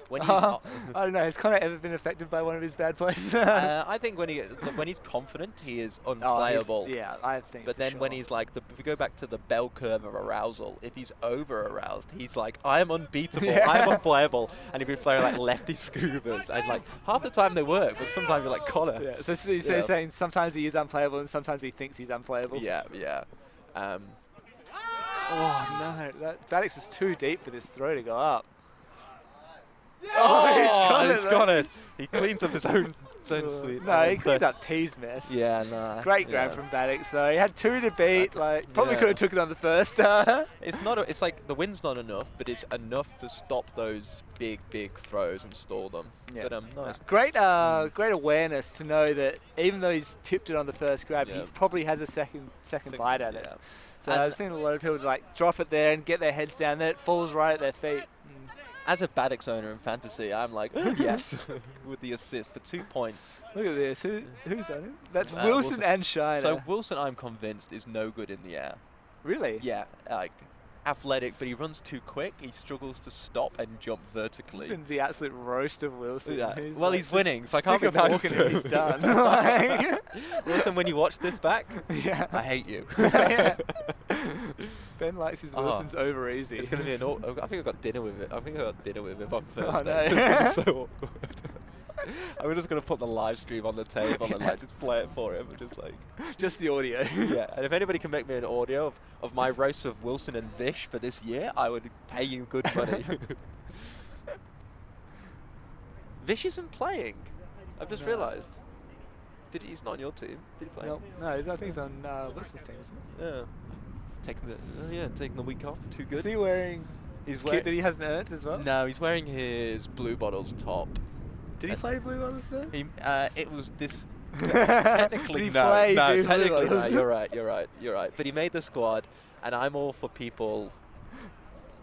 When he's I don't know. Has Connor ever been affected by one of his bad plays? I think when he's confident, he is unplayable. I think. But then when he's if we go back to the bell curve of arousal, if he's over aroused, he's I am unbeatable, I am unplayable, and if you play lefty scoobers, and half the time they work, but sometimes you're like Connor. Yeah. So you're saying sometimes he is unplayable and sometimes he thinks he's unplayable. Yeah. Oh no, that Maddox was too deep for this throw to go up. Oh, he's got it. He cleans up his own sweep. No, he cleaned up T's mess. Yeah, no. Great grab from Maddox, though. He had 2 to beat. Probably could have took it on the first. It's not. It's the wind's not enough, but it's enough to stop those big throws and stall them. Yeah. But nice. Great awareness to know that even though he's tipped it on the first grab, he probably has a second bite at it. So I've seen a lot of people drop it there and get their heads down. Then it falls right at their feet. As a Maddox owner in fantasy, I'm yes, with the assist for 2 points. Look at this. Who's on it? That's Wilson and Shiner. So Wilson, I'm convinced, is no good in the air. Really? Yeah, athletic, but he runs too quick. He struggles to stop and jump vertically. It's been the absolute roast of Wilson. Yeah. Well, he's winning, so I can't be nice to him. He's done. Wilson, when you watch this back, I hate you. Ben likes his Wilson's over easy. It's going to be I think I got dinner with it. I think I got dinner with him on Thursday. Oh, no. It's going to be so awkward. I'm just going to put the live stream on the table and just play it for him. Just the audio. Yeah, and if anybody can make me an audio of my roast of Wilson and Vish for this year, I would pay you good money. Vish isn't playing. I've just realised. He's not on your team. Did he play? No, I think he's on Wilson's team, isn't he? Yeah. Taking the week off. Too good. Is he wearing kit that he hasn't earned as well? No, he's wearing his Blue Bottles top. Did he play Blue Bottles there? It was this. Technically, Did he play technically, Blue no. You're right. But he made the squad, and I'm all for people.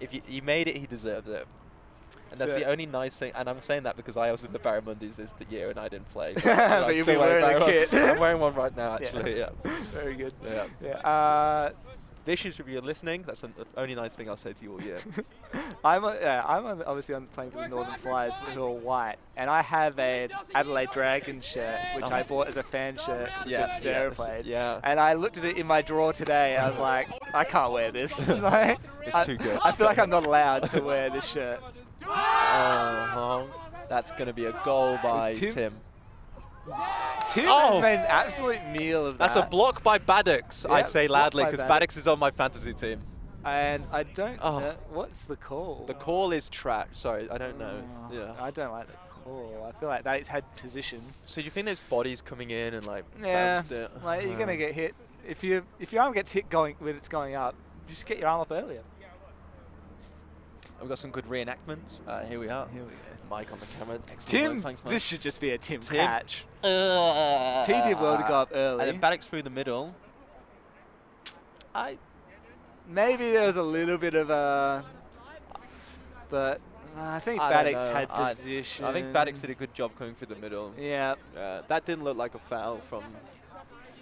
If he made it, he deserved it. And that's the only nice thing. And I'm saying that because I was in the Barramundis this year and I didn't play. But you'll be wearing a kit. I'm wearing one right now, actually. Yeah. Very good. Yeah. Vicious, if you're listening, that's the only nice thing I'll say to you all year. I'm obviously playing for the Northern Flyers, who are white, and I have an Adelaide Dragons shirt, which I bought as a fan shirt because Sarah played. Yeah. And I looked at it in my drawer today. I was like, I can't wear this. It's too good. I feel like I'm not allowed to wear this shirt. That's going to be a goal by Tim. Tim has made an absolute meal of that. That's a block by Madx, I say loudly, because Madx is on my fantasy team. And I don't know. What's the call? The call is trash. Sorry, I don't know. Yeah. I don't like the call. I feel like that it's had position. So do you think there's bodies coming in and like bounced it? Like you're gonna get hit. If your arm gets hit when it's going up, just get your arm up earlier. We've got some good reenactments. Here we are. Here we go. Mike on the camera. Tim, Thanks, this should just be a Tim catch. T did well to go up early. And then Madx through the middle. Maybe there was a little bit of a, but I think Madx had position. I think Madx did a good job coming through the middle. Yeah. That didn't look like a foul from.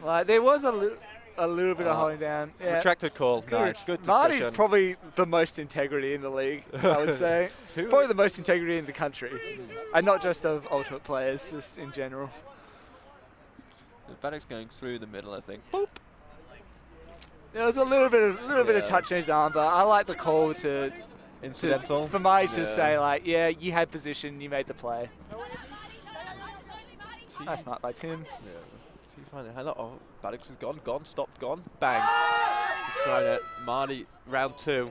Like there was a little bit of holding down. Yeah. Retracted call. Nice. Good discussion. Marty's probably the most integrity in the league, I would say. Probably the most integrity in the country. And not just of ultimate players, just in general. Madx going through the middle, I think. Boop. There was a little bit of touch on his arm, but I like the call to incidental. For Marty to say like, yeah, you had position, you made the play. Nice mark by Tim. Yeah. Oh, Madx is gone, stopped, gone. Bang. He's thrown it. Marty, round 2.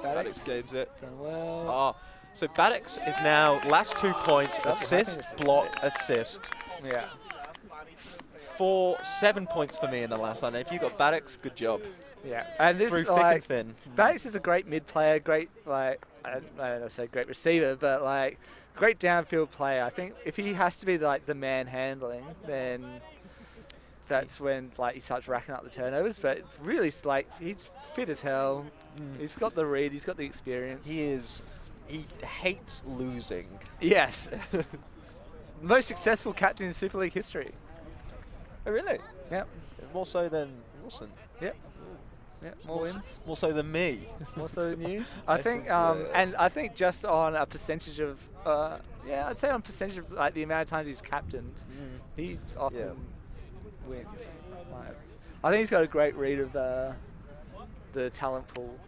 Madx gains it. Done well. So Madx is now last 2 points, assist, block, assist. Yeah. 7 points for me in the last line. If you got Madx, good job. Yeah, and this through thick and thin. Madx is a great mid player, great I don't know if say great receiver, but like great downfield player. I think if he has to be like the man handling, then that's when like he starts racking up the turnovers. But really, like he's fit as hell. He's got the read. He's got the experience. He hates losing. Yes. Most successful captain in Super League history. Oh, really? Yep. More so than Wilson. Yep. Yeah, more wins. More so than me. More so than you. I think, and I think just on a percentage of, I'd say on percentage of like the amount of times he's captained, he often wins. I think he's got a great read of the talent pool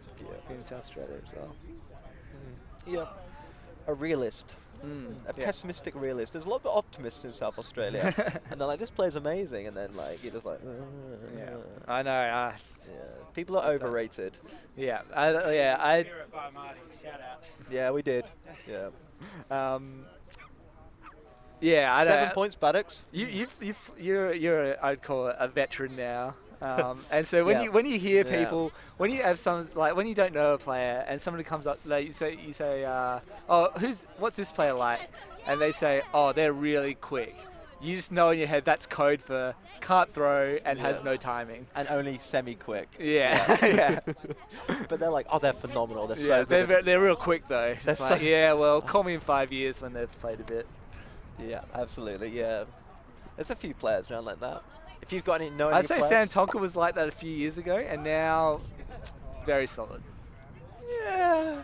in South Australia as well. Yeah, a realist. A pessimistic realist. There's a lot of optimists in South Australia, and they're like, "This player's amazing," and then like you're just like, I know. People are overrated. Yeah, we did. Yeah. I 7 points, Madx. You're I'd call it a veteran now. And so when you hear people, when you have some like when you don't know a player and somebody comes up, like you say, what's this player like? And they say, oh, they're really quick. You just know in your head that's code for can't throw and has no timing and only semi-quick. Yeah. But they're like, oh, they're phenomenal. They're so good. They're real quick though. It's like, call me in 5 years when they've played a bit. Yeah, absolutely. Yeah, there's a few players around like that. If you've got any, I'd say Sam Tonka was like that a few years ago, and now very solid. Yeah.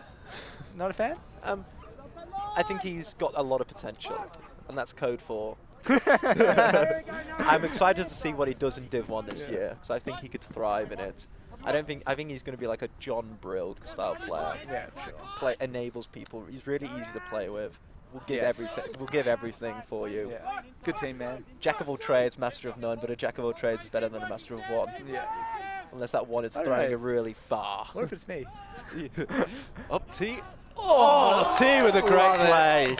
Not a fan? I think he's got a lot of potential, and that's code for. I'm excited to see what he does in Div 1 this year, because I think he could thrive in it. I think he's going to be like a John Brill style player. Yeah, sure. Enables people. He's really easy to play with. We'll give everything. We'll give everything for you. Yeah. Good team, man. Jack of all trades, master of none, but a jack of all trades is better than a master of one. Yeah. Unless that one is throwing it really far. What if it's me? Up T. Oh, T with a great play.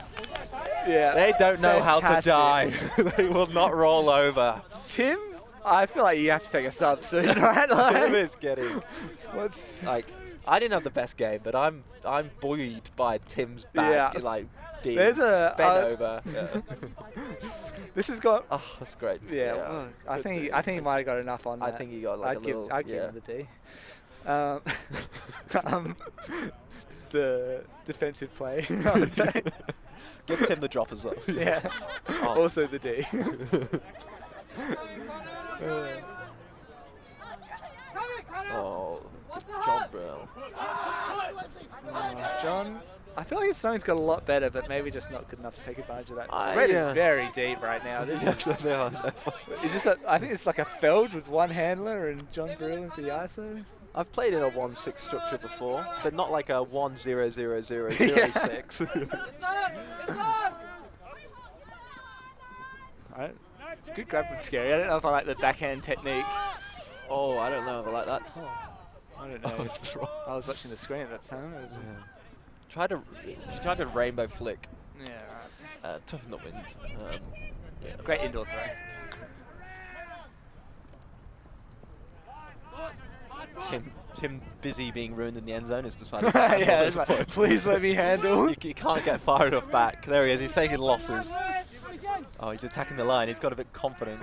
Yeah. They don't know how to die. They will not roll over. Tim, I feel like you have to take a sub soon, right? Like, Tim is getting. I didn't have the best game, but I'm buoyed by Tim's back, being bent over. Yeah. This has got. Oh, that's great. Yeah. I think he might have got enough on that. I think he got like I'd give him the D. the defensive play, I would say. Give Tim the drop as well. Yeah. Oh. Also the D. Oh, John Brill. John, I feel like his throwing's got a lot better, but maybe just not good enough to take advantage of that. Yeah. Is very deep right now. This is this I think it's like a Feld with one handler and John Brill with the ISO. I've played in a 1-6 structure before, but not like a 1-0-0-0-0-6. Good grab from Scary. I don't know if I like the backhand technique. Oh, I don't know if I like that. Oh, I don't know. I was watching the screen at that time. She tried to rainbow flick. Yeah, right. Tough in the wind. Yeah. Great indoor throw. Tim busy being ruined in the end zone has decided. Yeah, it's like, please let me handle. You can't get far enough back. There he is. He's taking losses. Oh, he's attacking the line. He's got a bit confident.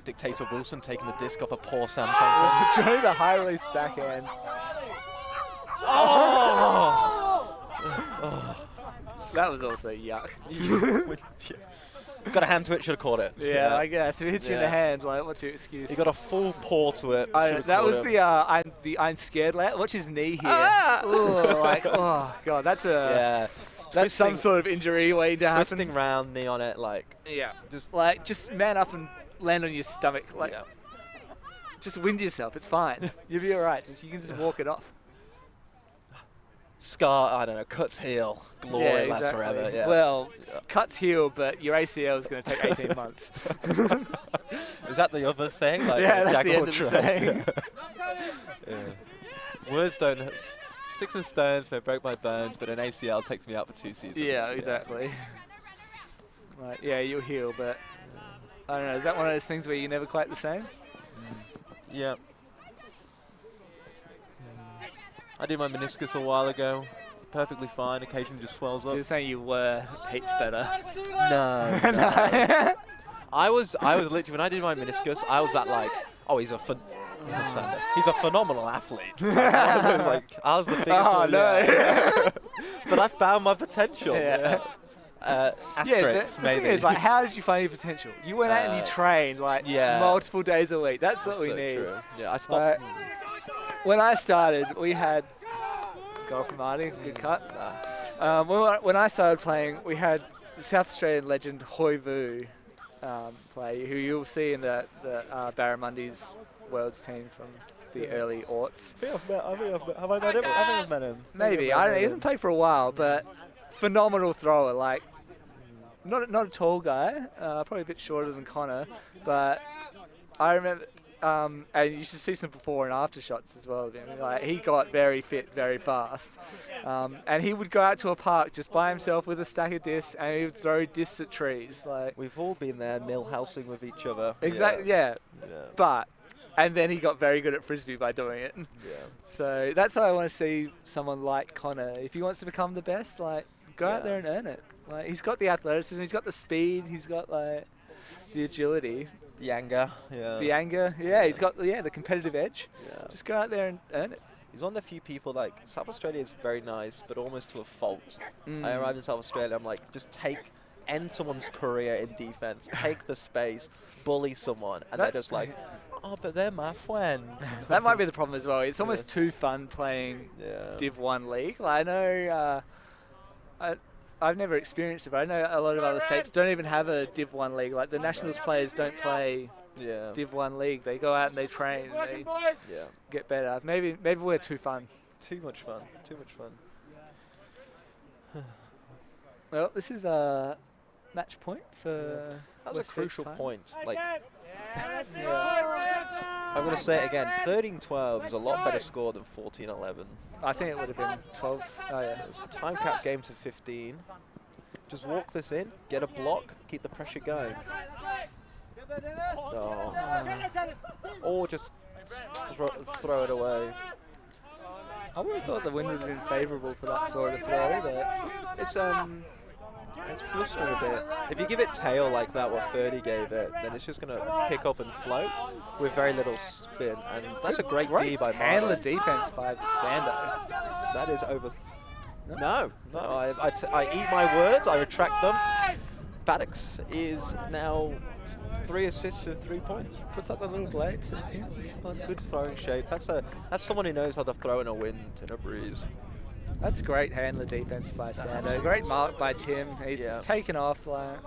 Dictator Wilson taking the disc off a poor Sam Tonka. Johnny the high release backhand. Oh! That was also yuck. Got a hand to it, should have caught it. Yeah, I guess. If it hits you in the hand, like, what's your excuse? He got a full paw to it. That was the I'm scared layout. Watch his knee here. Ooh, like, oh god, that's that's some sort of injury waiting to happen. Twisting round, knee on it, like. Yeah. Just man up and land on your stomach, like. Yeah. Just wind yourself. It's fine. You'll be alright. You can just walk it off. Scar, I don't know, cuts heal. Glory lasts forever. Yeah. Well, cuts heal, but your ACL is going to take 18 months. Is that the other saying? Like, yeah, that's the end of the saying. Yeah. Words don't hurt. Sticks and stones may break my bones, but an ACL takes me out for 2 seasons. Yeah, exactly. Like, yeah, you'll heal, but I don't know. Is that one of those things where you're never quite the same? Yeah. I did my meniscus a while ago. Perfectly fine. Occasionally just swells up. So you're saying you were Pete's better? No. No. I was literally, when I did my meniscus, I was that like, oh, he's a phenomenal athlete. I was the biggest one. No. Yeah. But I found my potential. Yeah. Asterisks, the maybe. thing is, like, how did you find your potential? You went out and you trained like multiple days a week. That's what we need. True. Yeah, I stopped. When I started, we had goal from Marty, good cut. When I started playing, we had South Australian legend Hoi Vu play, who you'll see in the Barramundi's Worlds team from the early aughts. Have I met him? I think I've met him. Maybe, I don't know. He hasn't played for a while, but phenomenal thrower. Like, not a tall guy, probably a bit shorter than Connor, but I remember. And you should see some before and after shots as well of him. Like, he got very fit very fast. And he would go out to a park just by himself with a stack of discs, and he would throw discs at trees. Like, we've all been there, millhousing with each other. Exactly, yeah. And then he got very good at Frisbee by doing it. Yeah. So that's why I want to see someone like Connor. If he wants to become the best, like, go out there and earn it. Like, he's got the athleticism, he's got the speed, he's got, like, the agility. The anger, yeah. The anger, yeah. He's got the competitive edge. Yeah. Just go out there and earn it. He's one of the few people, like, South Australia is very nice, but almost to a fault. I arrived in South Australia, I'm like, just end someone's career in defense, take the space, bully someone, and they're just like, oh, but they're my friend. That might be the problem as well. It's almost too fun playing Div 1 League. Like, I know, I've never experienced it, but I know a lot of other states don't even have a Div 1 league. Like, the Nationals players don't play Div 1 league. They go out and they train and they get better. Maybe we're too fun. Too much fun. Too much fun. Well, this is a match point for that was a crucial point. Like, I'm going to say it again. 13-12 is a lot better score than 14-11. I think it would have been 12. Oh, yeah. It's a time cap game to 15. Just walk this in, get a block, keep the pressure going. Or just throw it away. I would have thought the wind would have been favourable for that sort of throw, but it's It's blustering a bit. If you give it tail like that, what 30 gave it, then it's just going to pick up and float with very little spin. And that's a great D by handler Marlon. defense by Sando. That is over. No, I eat my words. I retract them. Madx is now 3 assists and 3 points. Puts up the little blade to Tim. Good throwing shape. That's someone who knows how to throw in a wind, in a breeze. That's great handler defense by Sando. Great mark by Tim. He's just taken off. Like,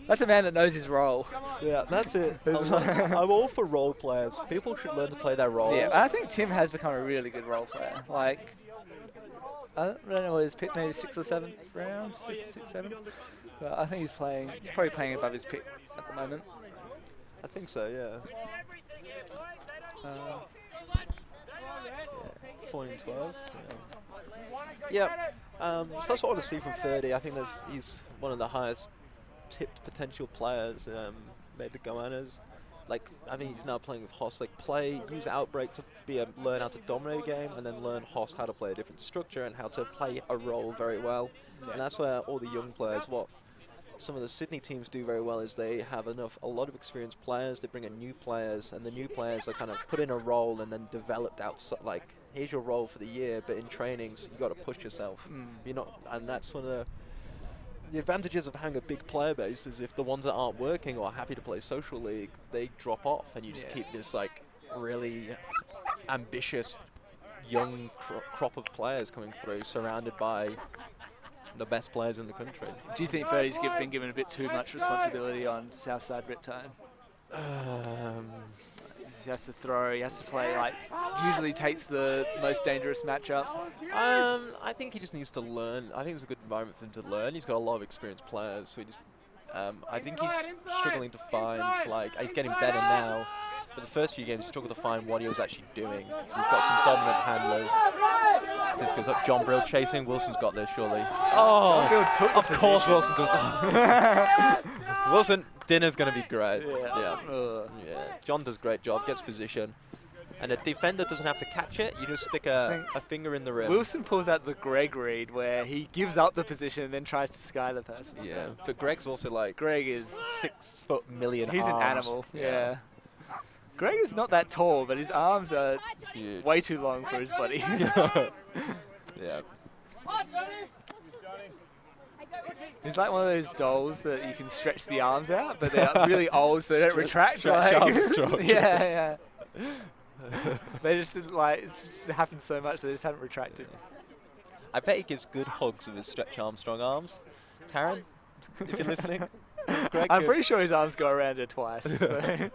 that's a man that knows his role. Yeah, that's it. I'm all for role players. People should learn to play their roles. Yeah, I think Tim has become a really good role player. Like, I don't know what his pick, maybe 6th or 7th round, 5th, 6th, 7th. But I think he's probably playing above his pick at the moment. I think so, yeah. 14-12. Yeah. So that's what I want to see from 30. I think he's one of the highest tipped potential players. Made the Goannas. Like, I think he's now playing with Host. Like, use Outbreak to learn how to dominate a game, and then learn Host how to play a different structure and how to play a role very well. Yeah. And that's where all the young players, what some of the Sydney teams do very well is they have a lot of experienced players. They bring in new players, and the new players are kind of put in a role and then developed outside. Like, here's your role for the year, but in trainings you got to push yourself. You're not, and that's one of the advantages of having a big player base is if the ones that aren't working or are happy to play social league, they drop off, and you just keep this like really ambitious young crop of players coming through, surrounded by the best players in the country. Do you think 30's been given a bit too much responsibility on Southside Riptide? He has to throw, he has to play, like, usually takes the most dangerous matchup. I think he just needs to learn. I think it's a good environment for him to learn. He's got a lot of experienced players, so he just, I think he's struggling to find, like, he's getting better now, but the first few games he struggled to find what he was actually doing. So he's got some dominant handlers. This goes up, John Brill chasing, Wilson's got this surely. Oh, of course Wilson does that. Wilson, dinner's going to be great. Yeah. John does a great job, gets position. And a defender doesn't have to catch it, you just stick a finger in the rim. Wilson pulls out the Greg read where he gives up the position and then tries to sky the person. Yeah, but Greg's also like, Greg is 6 foot million He's arms. an animal, yeah. Greg is not that tall, but his arms are huge. Way too long for his body. Yeah. He's like one of those dolls that you can stretch the arms out, but they're really old, so they don't retract. Stretch arms strong. Yeah. They just like, it's just happened so much they just haven't retracted. I bet he gives good hugs with his stretch Armstrong arms. Taryn, if you're listening. I'm pretty sure his arms go around her twice. So.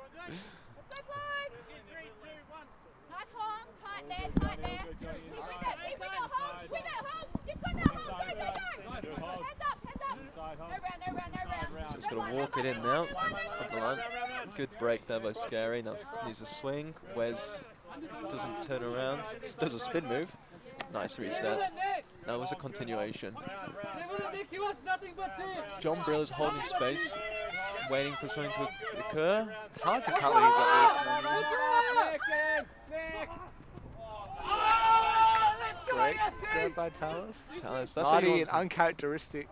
So he's going to walk it in now. Up the line. Good break there by Scary. Now needs a swing. Wes doesn't turn around. Does a spin move. Nice reset. That was a continuation. John Brill is holding space, waiting for something to occur. It's hard to cut when you've got this. Great grab by Talis. That's Marty, an uncharacteristic.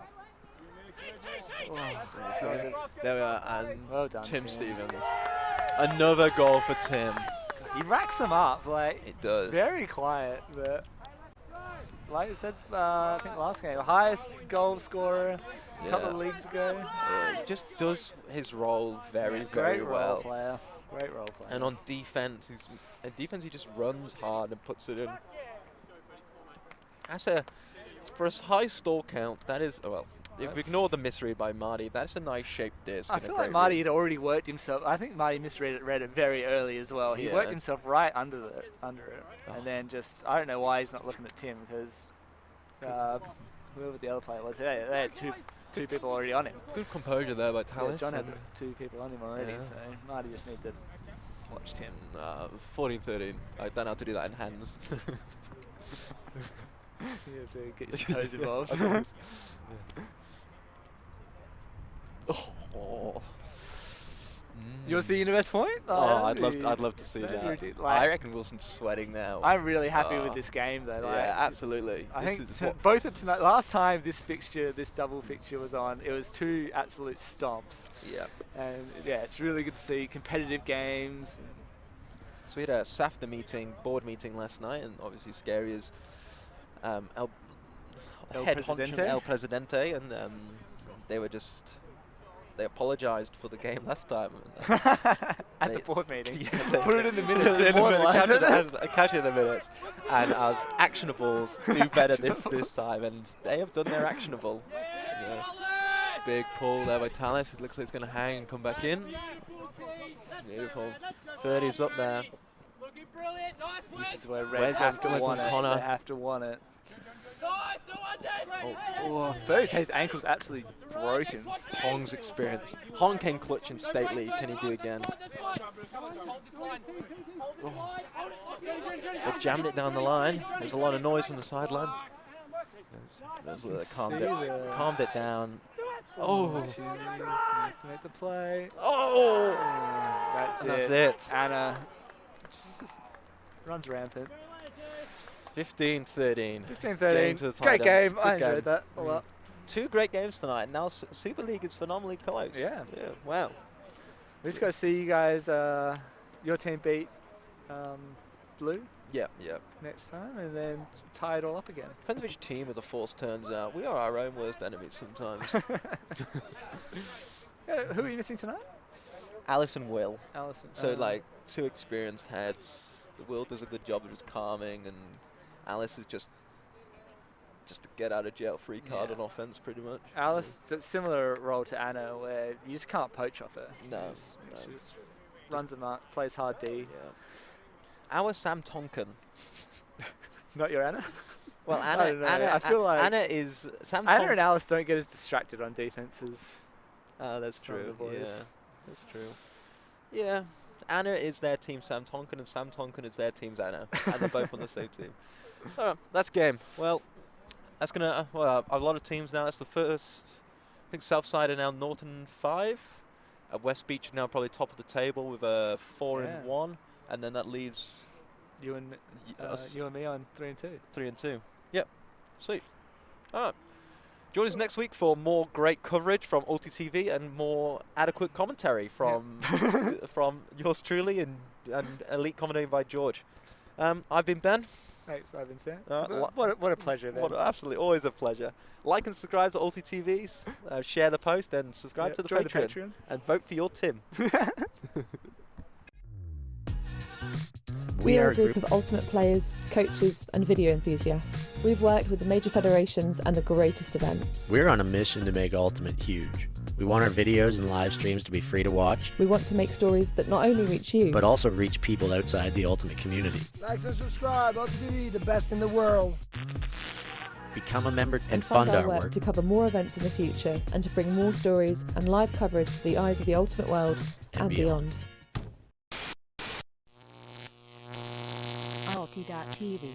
There we are, and well done, Tim Stevens. Another goal for Tim. He racks them up, like, it does. Very quiet, but like I said, I think last game, highest goal scorer a couple of leagues ago. Yeah, he just does his role very well. Great role player. And on defense, he just runs hard and puts it in. For a high stall count, that is, well, if we ignore the misread by Marty, that's a nice shaped disc. I feel like Marty had already worked himself. I think Marty read it very early as well. He worked himself right under it. And then just, I don't know why he's not looking at Tim, because whoever the other player was, they had two people already on him. Good composure there by Talis. Yeah, John had 2 people on him already, so Marty just needs to watch Tim. 14-13. I don't know how to do that in hands. You have to get your toes involved. You'll see Universe Point? Oh, I'd love to see that'd be that. ridiculous. I reckon Wilson's sweating now. I'm really happy with this game, though. Like, yeah, absolutely. I This think is what- both of tonight. Last time this double fixture was on, it was 2 absolute stomps. yeah. And yeah, it's really good to see competitive games. So we had a SAFTA board meeting last night, and obviously scary as El head Presidente? honcho El Presidente, and they apologised for the game last time. At the board meeting. Yeah, they Put it in the minutes. Catch immortalise it. it in the minutes. And as actionables do better this time, and they have done their actionable. Yeah. Big pull there by Tallis. It looks like it's going to hang and come back in. Beautiful. 30's up there. This is where Where's Red have to Where's want it. Connor? They have to want it. Oh, Fergus Hayes' ankle's absolutely broken. Hong's experience. Hong came clutch in State League. Can he do again? Oh. They jammed it down the line. There's a lot of noise from the sideline. Calmed it down. Oh. Needs to make the play. Oh. That's it. Anna just runs rampant. 15-13. 15-13. Great game. I enjoyed that a lot. 2 great games tonight. Now Super League is phenomenally close. Yeah. Wow. We just got to see you guys, your team beat Blue Yeah. next time and then tie it all up again. Depends which team of the force turns out. We are our own worst enemies sometimes. Yeah, who are you missing tonight? Alice and Will. Allison. So like 2 experienced heads. The Will does a good job of just calming, and Alice is just a get out of jail free card on offense, pretty much. Alice, it's a similar role to Anna, where you just can't poach off her. No. She just runs amok, plays hard D. Yeah. Our Sam Tonkin. Not your Anna. Well, I don't know. I feel like Anna is Sam. Anna and Alice don't get as distracted on defenses. That's Some of true. the boys. Yeah, that's true. Yeah. Anna is their team Sam Tonkin, and Sam Tonkin is their team's Anna. And they're both on the same team. All right, that's game. Well, that's going to, a lot of teams now. That's the first. I think Southside are now Norton 5. West Beach are now probably top of the table with a 4-1. And then that leaves you and me on 3-2. 3-2. Yep. Sweet. All right. Join us next week for more great coverage from Ulti TV and more adequate commentary from from yours truly and elite commentary by George. I've been Ben. Thanks, I've been Sam. What What a pleasure, Ben. Absolutely, always a pleasure. Like and subscribe to Ulti TVs. Share the post and subscribe to the join Patreon. And vote for your Tim. We are a group of ultimate players, coaches and video enthusiasts. We've worked with the major federations and the greatest events. We're on a mission to make Ultimate huge. We want our videos and live streams to be free to watch. We want to make stories that not only reach you, but also reach people outside the Ultimate community. Like and subscribe, Ultimate TV, the best in the world. Become a member and fund fund our work to cover more events in the future and to bring more stories and live coverage to the eyes of the Ultimate world and beyond. Ulti.tv